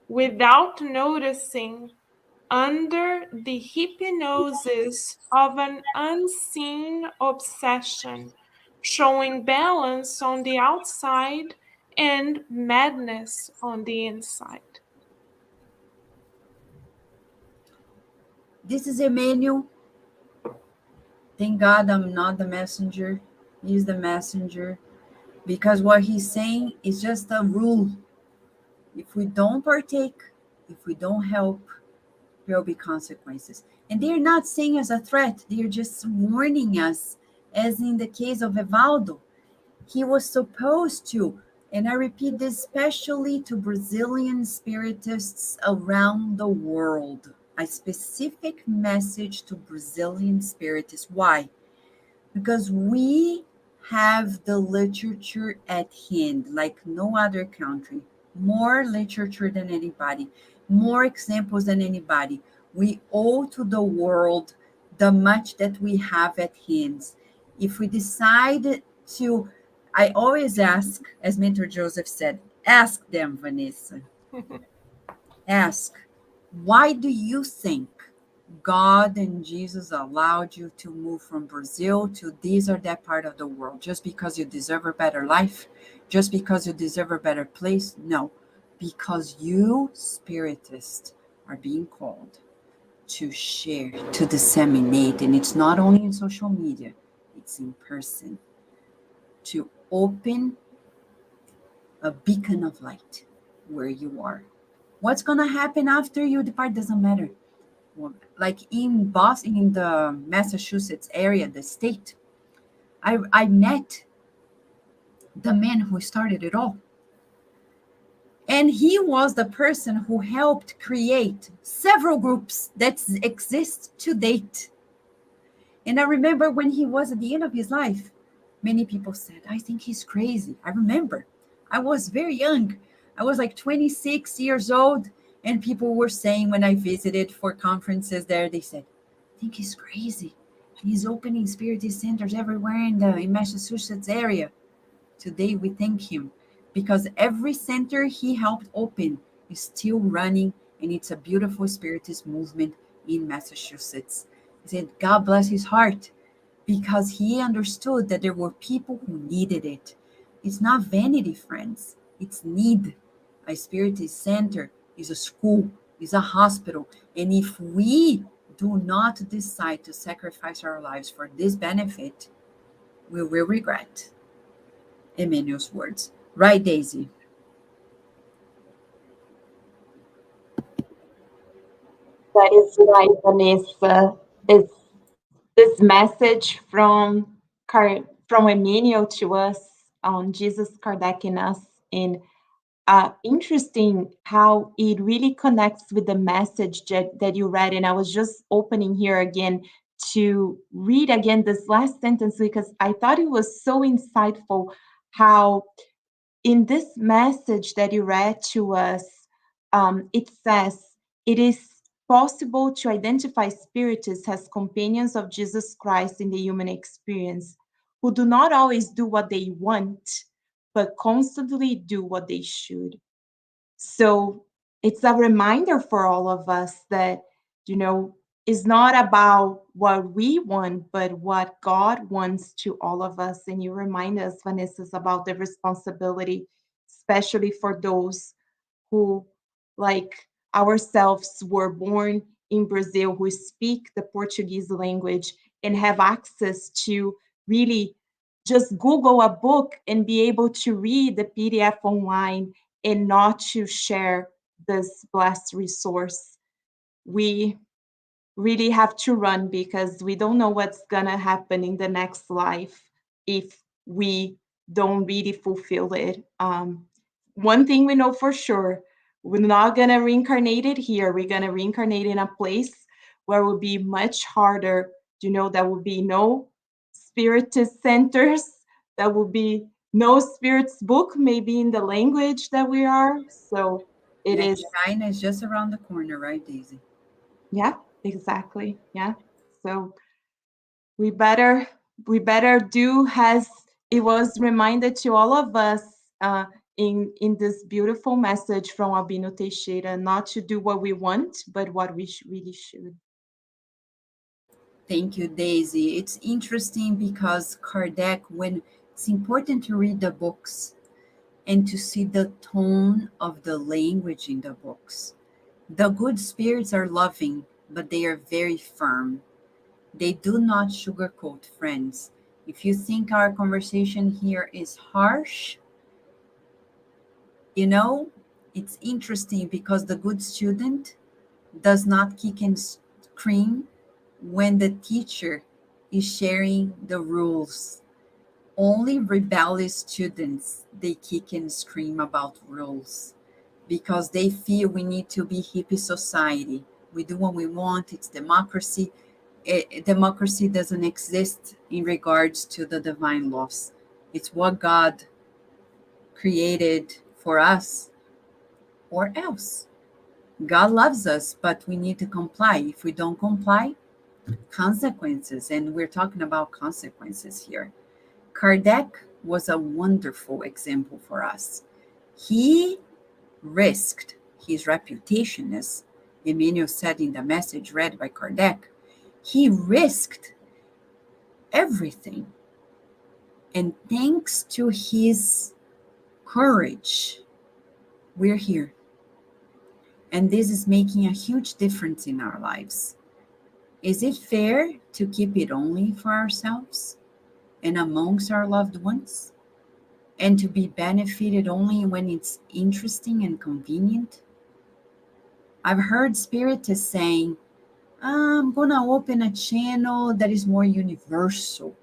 without noticing, under the hypnosis of an unseen obsession, showing balance on the outside and madness on the inside. This is Emmanuel. Thank God I'm not the messenger. He's the messenger. Because what he's saying is just a rule. If we don't partake, if we don't help, there will be consequences. And they're not saying as a threat, they're just warning us, as in the case of Evaldo. He was supposed to, and I repeat this especially to Brazilian spiritists around the world, a specific message to Brazilian spiritists. Why? Because we have the literature at hand like no other country, more literature than anybody, more examples than anybody. We owe to the world the much that we have at hand. If we decide to, I always ask, as Mentor Joseph said, ask them, Vanessa, ask, why do you think God and Jesus allowed you to move from Brazil to this or that part of the world? Just because you deserve a better life? Just because you deserve a better place? No, because you, Spiritists, are being called to share, to disseminate, and it's not only in social media, it's in person, to open a beacon of light where you are. What's going to happen after you depart doesn't matter. Like in Boston, in the Massachusetts area, the state, I met the man who started it all. And he was the person who helped create several groups that exist to date. And I remember when he was at the end of his life, many people said, I think he's crazy. I remember I was very young. I was like 26 years old. And people were saying when I visited for conferences there, they said, I think he's crazy. He's opening spiritist centers everywhere in Massachusetts area. Today we thank him because every center he helped open is still running, and it's a beautiful spiritist movement in Massachusetts. I said, God bless his heart, because he understood that there were people who needed it. It's not vanity, friends. It's need. A spiritist center is a school, is a hospital. And if we do not decide to sacrifice our lives for this benefit, we will regret. Emmanuel's words. Right, Daisy? That is right, Vanessa. It's this message from Emmanuel to us on Jesus, Kardec, and us. And interesting how it really connects with the message that you read. And I was just opening here again to read again this last sentence because I thought it was so insightful how in this message that you read to us, it says, it is possible to identify spiritists as companions of Jesus Christ in the human experience, who do not always do what they want, but constantly do what they should. So it's a reminder for all of us that, it's not about what we want, but what God wants to all of us. And you remind us, Vanessa, about the responsibility, especially for those who, like ourselves, were born in Brazil, who speak the Portuguese language and have access to really just Google a book and be able to read the PDF online and not to share this blessed resource. We really have to run because we don't know what's going to happen in the next life if we don't really fulfill it. One thing we know for sure, we're not going to reincarnate it here. We're going to reincarnate in a place where it will be much harder. There will be no spiritist centers. There will be no spirits book, maybe in the language that we are. So it Yeah, is. China is just around the corner, right, Daisy? Yeah, exactly. Yeah. So we better do as it was reminded to all of us in this beautiful message from Albino Teixeira, not to do what we want, but what we really should. Thank you, Daisy. It's interesting because Kardec, when it's important to read the books and to see the tone of the language in the books. The good spirits are loving, but they are very firm. They do not sugarcoat, friends. If you think our conversation here is harsh, it's interesting because the good student does not kick and scream when the teacher is sharing the rules. Only rebellious students, they kick and scream about rules because they feel we need to be hippie society. We do what we want. It's democracy. Democracy doesn't exist in regards to the divine laws. It's what God created for us or else. God loves us, but we need to comply. If we don't comply, consequences, and we're talking about consequences here. Kardec was a wonderful example for us. He risked his reputation, as Emmanuel said in the message read by Kardec. He risked everything. And thanks to his courage, we're here. And this is making a huge difference in our lives. Is it fair to keep it only for ourselves and amongst our loved ones? And to be benefited only when it's interesting and convenient? I've heard Spiritists saying, I'm going to open a channel that is more universal.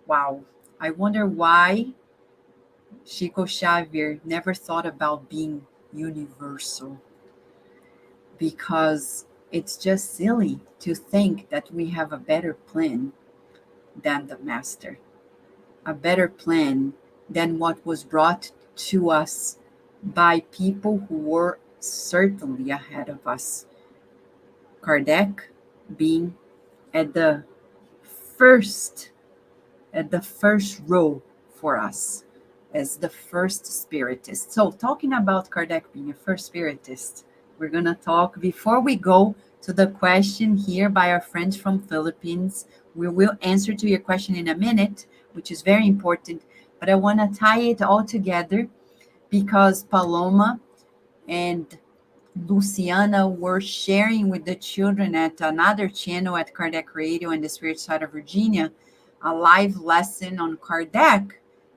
Wow. I wonder why Chico Xavier never thought about being universal. Because it's just silly to think that we have a better plan than the Master. A better plan than what was brought to us by people who were certainly ahead of us. Kardec being at the first row for us as the first spiritist. So talking about Kardec being a first spiritist, we're going to talk before we go to the question here by our friends from Philippines. We will answer to your question in a minute, which is very important, but I want to tie it all together because Paloma and Luciana were sharing with the children at another channel at Kardec Radio and the Spirit Side of Virginia a live lesson on Kardec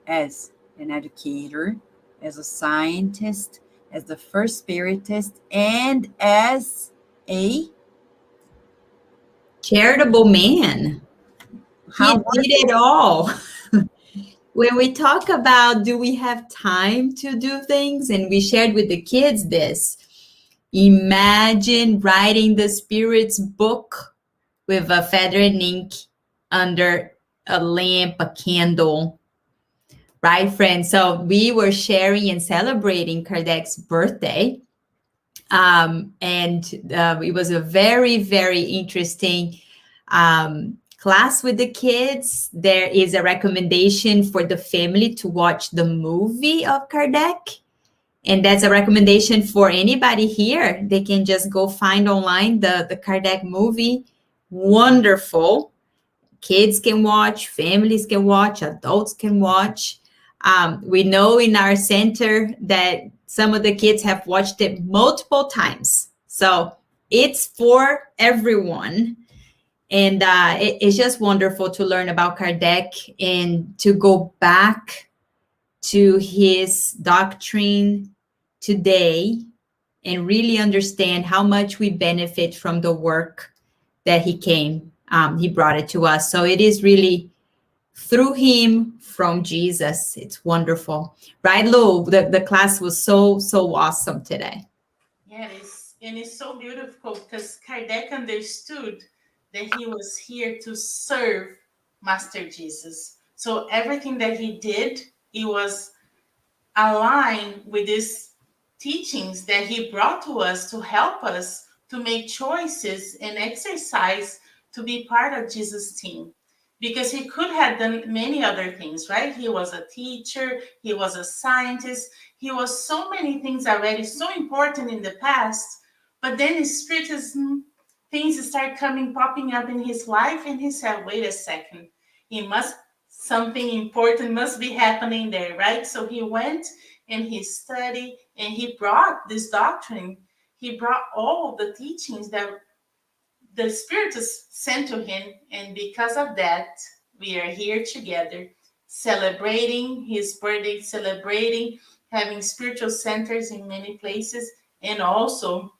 as an educator, as a scientist, as the first spiritist, and as a charitable man. He did it all. When we talk about do we have time to do things, and we shared with the kids this, imagine writing the Spirit's book with a feather and ink under a lamp, a candle, right, friends? So we were sharing and celebrating Kardec's birthday. And it was a very, very interesting class with the kids, there is a recommendation for the family to watch the movie of Kardec. And that's a recommendation for anybody here. They can just go find online the Kardec movie. Wonderful. Kids can watch, families can watch, adults can watch. We know in our center that some of the kids have watched it multiple times. So it's for everyone. And it's just wonderful to learn about Kardec and to go back to his doctrine today and really understand how much we benefit from the work that he brought it to us. So it is really through him, from Jesus. It's wonderful. Right, Lou? The class was so awesome today. Yeah, it's so beautiful because Kardec understood that he was here to serve Master Jesus. So everything that he did, it was aligned with these teachings that he brought to us to help us to make choices and exercise to be part of Jesus' team. Because he could have done many other things, right? He was a teacher, he was a scientist, he was so many things already, so important in the past. But then in Spiritism, things start popping up in his life, and he said, wait a second, something important must be happening there, right? So he went and he studied and he brought this doctrine. He brought all the teachings that the Spiritists sent to him. And because of that, we are here together celebrating his birthday, celebrating having spiritual centers in many places, and also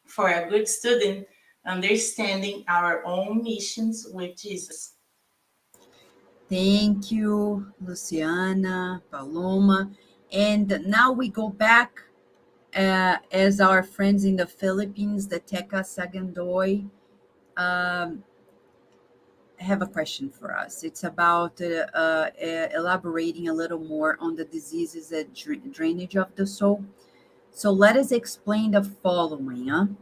for a good student, understanding our own missions with Jesus. Thank you, Luciana, Paloma. And now we go back as our friends in the Philippines, the Teka Sagandoy, have a question for us. It's about elaborating a little more on the diseases and drainage of the soul. So let us explain the following.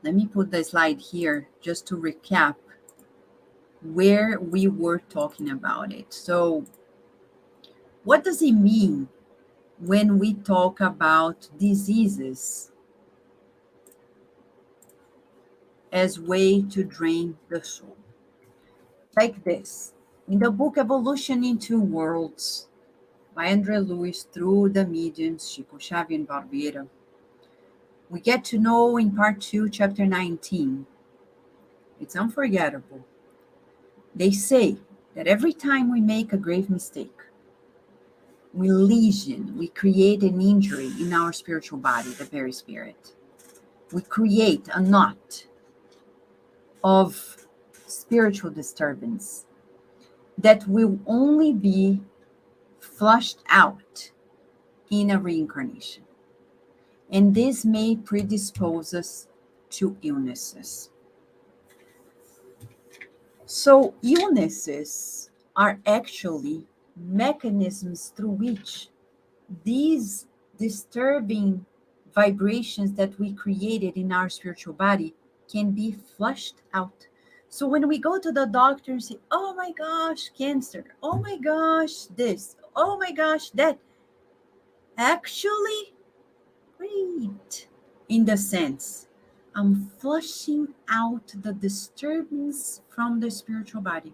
Let me put the slide here just to recap where we were talking about it. So what does it mean when we talk about diseases as way to drain the soul? Like this, in the book Evolution in Two Worlds by Andre Luiz through the mediums Chico Xavier and Barbeira, we get to know in part 2, chapter 19. It's unforgettable. They say that every time we make a grave mistake, we create an injury in our spiritual body, the very spirit. We create a knot of spiritual disturbance that will only be flushed out in a reincarnation. And this may predispose us to illnesses. So illnesses are actually mechanisms through which these disturbing vibrations that we created in our spiritual body can be flushed out. So when we go to the doctor and say, oh my gosh, cancer, oh my gosh, this, oh my gosh, that, actually, great, in the sense, I'm flushing out the disturbance from the spiritual body.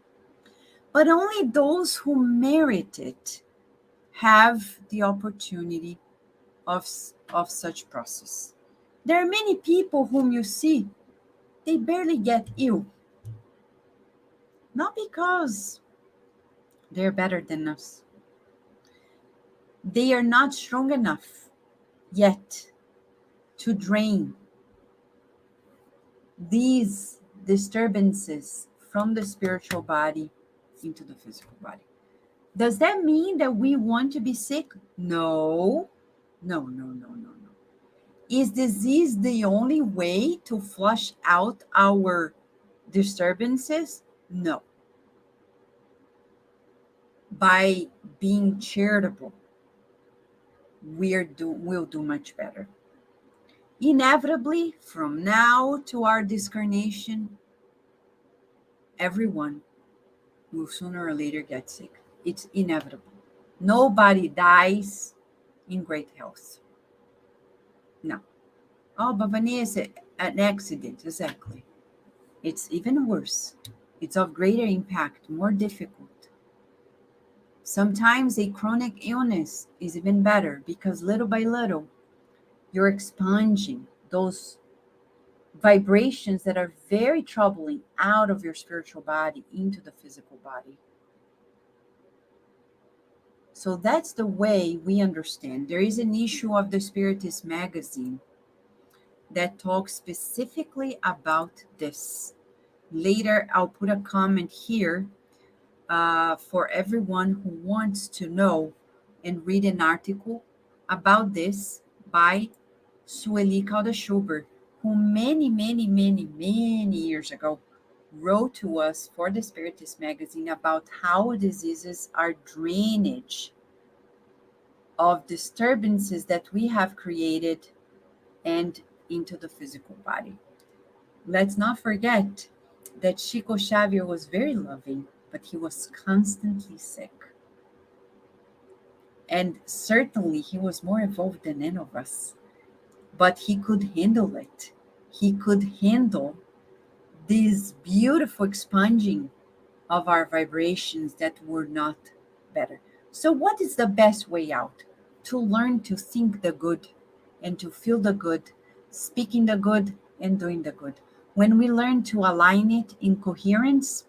But only those who merit it have the opportunity of such process. There are many people whom you see, they barely get ill. Not because they're better than us. They are not strong enough yet to drain these disturbances from the spiritual body into the physical body. Does that mean that we want to be sick? No. Is disease the only way to flush out our disturbances? No. By being charitable, we'll do much better. Inevitably, from now to our discarnation, everyone will sooner or later get sick. It's inevitable. Nobody dies in great health. No. Oh, but Vanessa, an accident, exactly. It's even worse. It's of greater impact, more difficult. Sometimes a chronic illness is even better because little by little, you're expunging those vibrations that are very troubling out of your spiritual body into the physical body. So that's the way we understand. There is an issue of the Spiritist magazine that talks specifically about this. Later, I'll put a comment here for everyone who wants to know and read an article about this by Sueli Calda-Schubert, who many years ago wrote to us for the Spiritist magazine about how diseases are drainage of disturbances that we have created and into the physical body. Let's not forget that Chico Xavier was very loving, but he was constantly sick. And certainly he was more evolved than any of us, but he could handle it. He could handle this beautiful expunging of our vibrations that were not better. So what is the best way out? To learn to think the good and to feel the good, speaking the good and doing the good. When we learn to align it in coherence,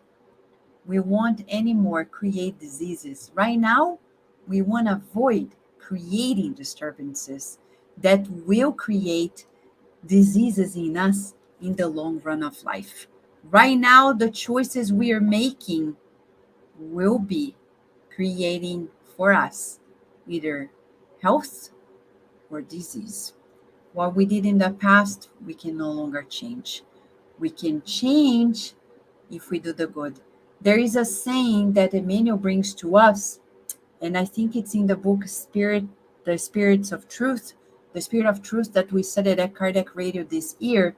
we won't anymore create diseases. Right now, we want to avoid creating disturbances that will create diseases in us in the long run of life. Right now, the choices we are making will be creating for us either health or disease. What we did in the past, we can no longer change. We can change if we do the good. There is a saying that Emmanuel brings to us, and I think it's in the book The Spirits of Truth, the Spirit of Truth that we studied at Kardec Radio this year,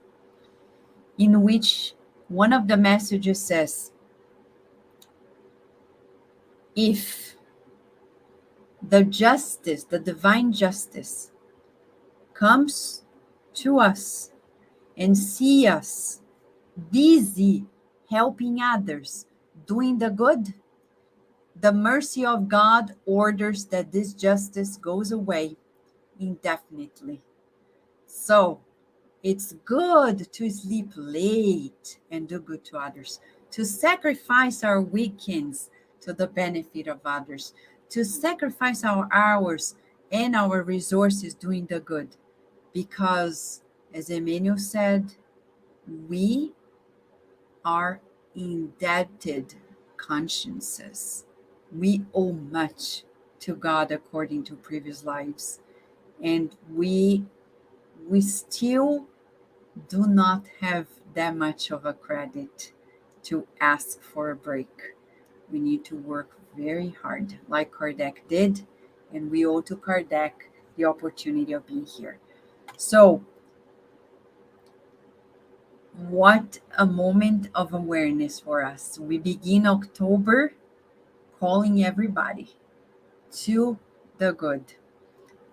in which one of the messages says, if the justice, the divine justice, comes to us and see us busy helping others, doing the good, the mercy of God orders that this justice goes away indefinitely. So it's good to sleep late and do good to others, to sacrifice our weekends to the benefit of others, to sacrifice our hours and our resources doing the good. Because, as Emmanuel said, we are indebted consciences. We owe much to God according to previous lives. And we still do not have that much of a credit to ask for a break. We need to work very hard, like Kardec did, and we owe to Kardec the opportunity of being here. So, what a moment of awareness for us. We begin October calling everybody to the good.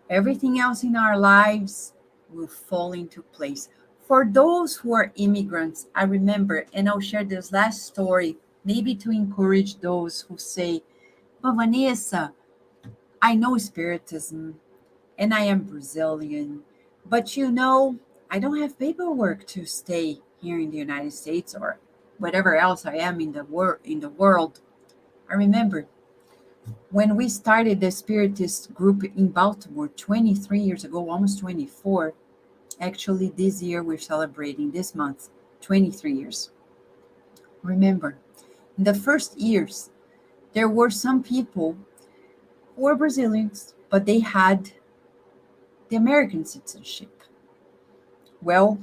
Everything else in our lives will fall into place. For those who are immigrants, I remember, and I'll share this last story, maybe to encourage those who say, but Vanessa, I know Spiritism and I am Brazilian, but I don't have paperwork to stay here in the United States or whatever else I am in the world. I remember when we started the Spiritist group in Baltimore 23 years ago, almost 24. Actually, this year we're celebrating this month, 23 years. Remember, in the first years, there were some people who were Brazilians, but they had the American citizenship. Well,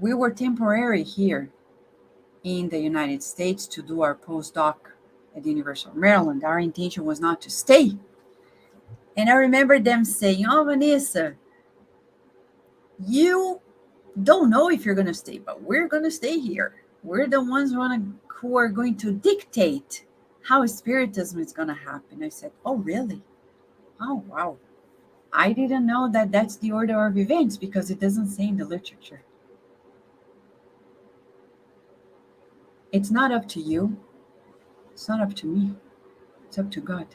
we were temporary here in the United States to do our postdoc at the University of Maryland. Our intention was not to stay. And I remember them saying, oh, Vanessa, you don't know if you're going to stay, but we're going to stay here. We're the ones who are going to dictate how Spiritism is going to happen. I said, oh, really? Oh, wow. I didn't know that that's the order of events because it doesn't say in the literature. It's not up to you. It's not up to me. It's up to God.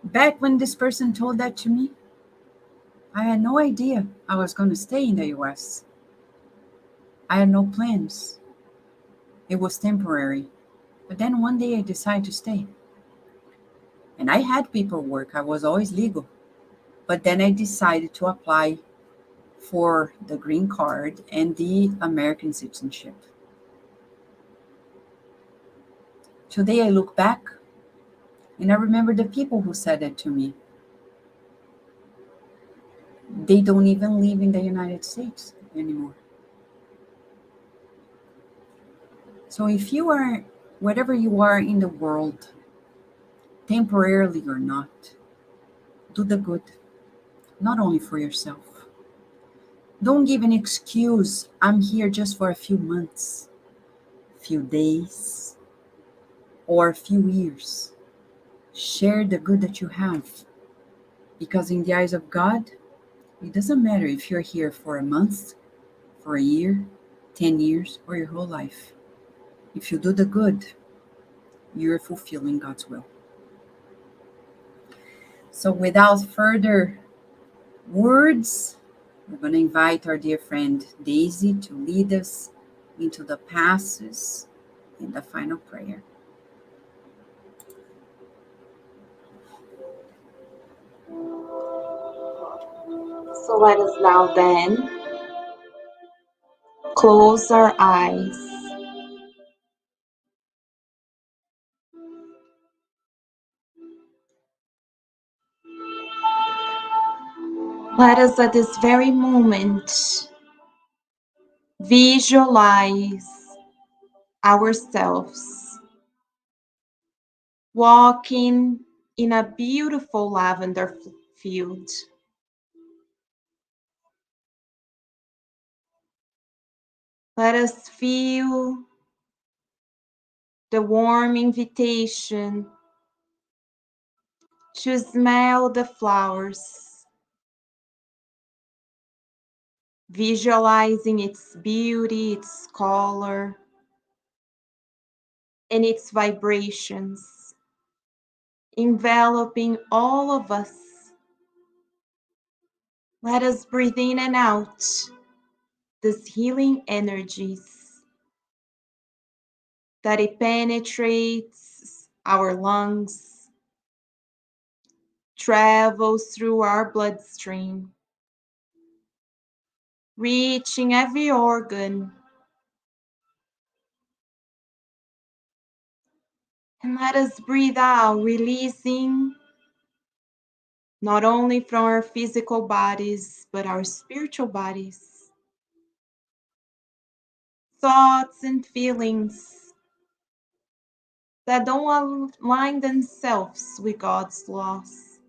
Back when this person told that to me, I had no idea I was going to stay in the US. I had no plans. It was temporary. But then one day I decided to stay. And I had paperwork. I was always legal. But then I decided to apply for the green card and the American citizenship. Today I look back and I remember the people who said that to me. They don't even live in the United States anymore. So if you are, whatever you are in the world, temporarily or not, do the good, not only for yourself. Don't give an excuse, I'm here just for a few months, few days, or a few years. Share the good that you have. Because in the eyes of God, it doesn't matter if you're here for a month, for a year, 10 years, or your whole life. If you do the good, you're fulfilling God's will. So without further words, we're going to invite our dear friend Daisy to lead us into the passes in the final prayer. So let us now then close our eyes. Let us at this very moment visualize ourselves walking in a beautiful lavender field. Let us feel the warm invitation to smell the flowers, visualizing its beauty, its color, and its vibrations, enveloping all of us. Let us breathe in and out these healing energies that it penetrates our lungs, travels through our bloodstream, reaching every organ. And let us breathe out, releasing not only from our physical bodies, but our spiritual bodies. Thoughts and feelings that don't align themselves with God's laws.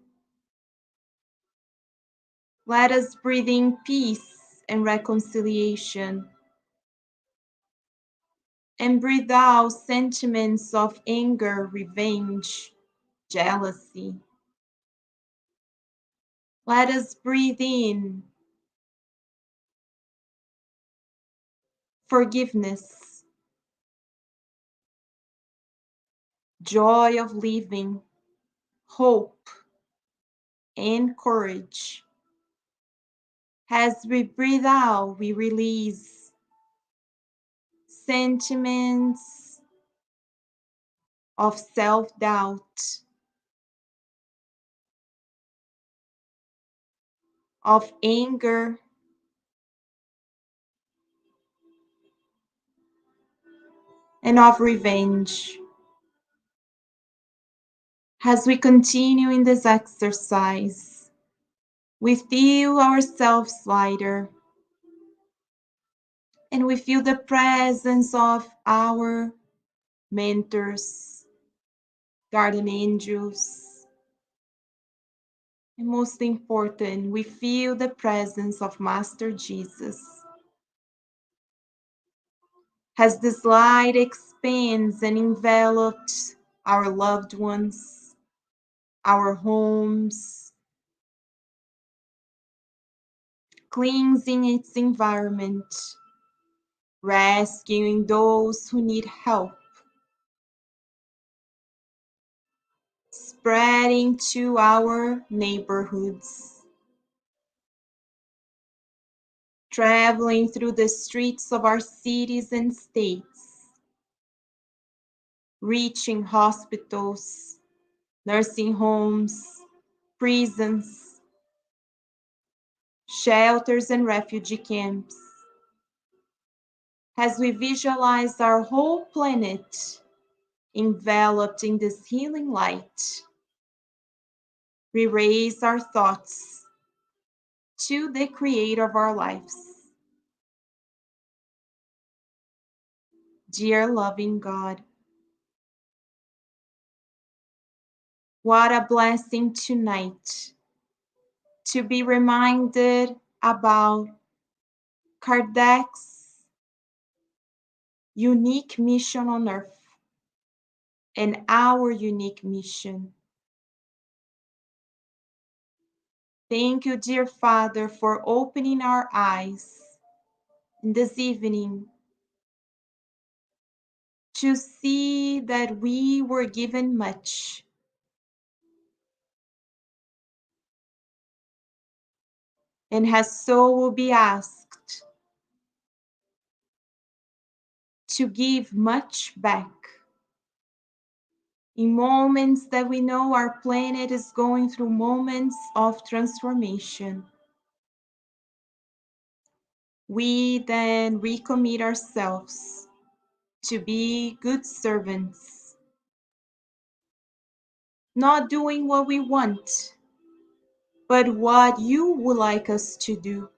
Let us breathe in peace and reconciliation, and breathe out sentiments of anger, revenge, jealousy. Let us breathe in forgiveness, joy of living, hope, and courage. As we breathe out, we release sentiments of self-doubt, of anger, and of revenge. As we continue in this exercise, we feel ourselves lighter, and we feel the presence of our mentors, guardian angels, and most important, we feel the presence of Master Jesus. as this light expands and envelops our loved ones, our homes, cleansing its environment, rescuing those who need help, spreading to our neighborhoods, traveling through the streets of our cities and states, reaching hospitals, nursing homes, prisons, shelters, and refugee camps. As we visualize our whole planet enveloped in this healing light, we raise our thoughts to the Creator of our lives. Dear loving God, what a blessing tonight to be reminded about Kardec's unique mission on earth and our unique mission. Thank you, dear Father, for opening our eyes this evening to see that we were given much. And as so will be asked to give much back in moments that we know our planet is going through moments of transformation. We then recommit ourselves to be good servants, not doing what we want, but what you would like us to do,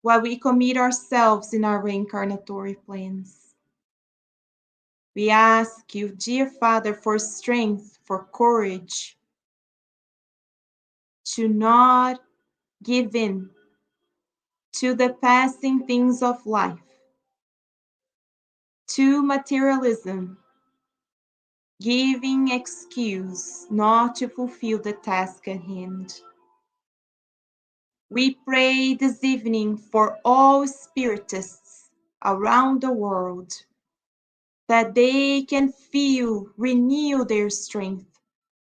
while we commit ourselves in our reincarnatory plans. We ask you, dear Father, for strength, for courage, to not give in to the passing things of life, to materialism, giving excuse not to fulfill the task at hand. We pray this evening for all Spiritists around the world, that they can renew their strength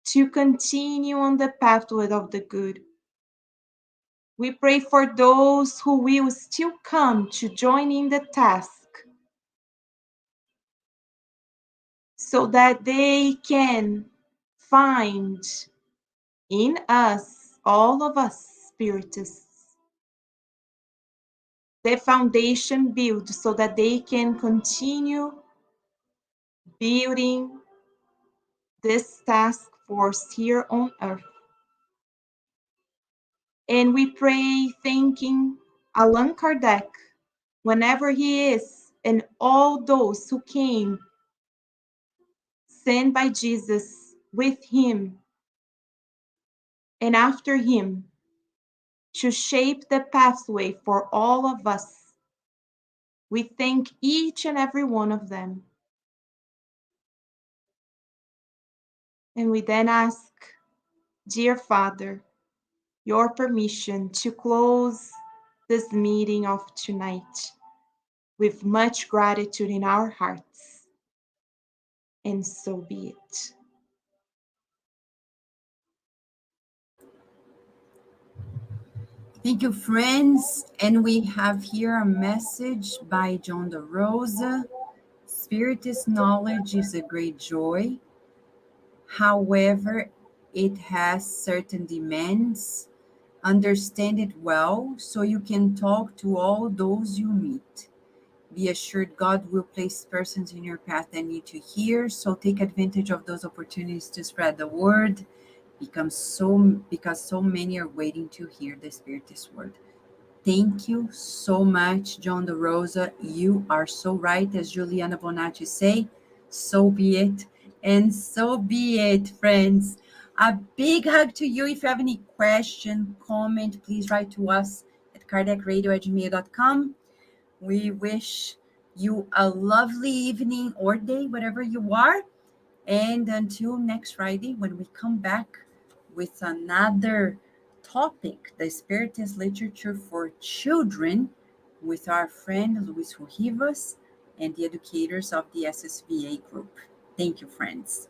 to continue on the pathway of the good. We pray for those who will still come to join in the task, so that they can find in us, all of us Spiritists, the foundation built so that they can continue building this task force here on earth. And we pray thanking Allan Kardec, whenever he is, and all those who came sent by Jesus with him and after him to shape the pathway for all of us. We thank each and every one of them. And we then ask, dear Father, your permission to close this meeting of tonight with much gratitude in our hearts. And so be it. Thank you, friends. And we have here a message by John de Rosa. Spiritist knowledge is a great joy. However, it has certain demands. Understand it well so you can talk to all those you meet. Be assured God will place persons in your path that need to hear, so take advantage of those opportunities to spread the word, because so many are waiting to hear the Spiritist word. Thank you so much, John de Rosa. You are so right, as Juliana Bonatti say. So be it, and so be it, friends. A big hug to you. If you have any question, comment, please write to us at kardecradio@gmail.com. We wish you a lovely evening or day, whatever you are. And until next Friday, when we come back with another topic, the Spiritist literature for children, with our friend Luis Rivas and the educators of the SSVA group. Thank you, friends.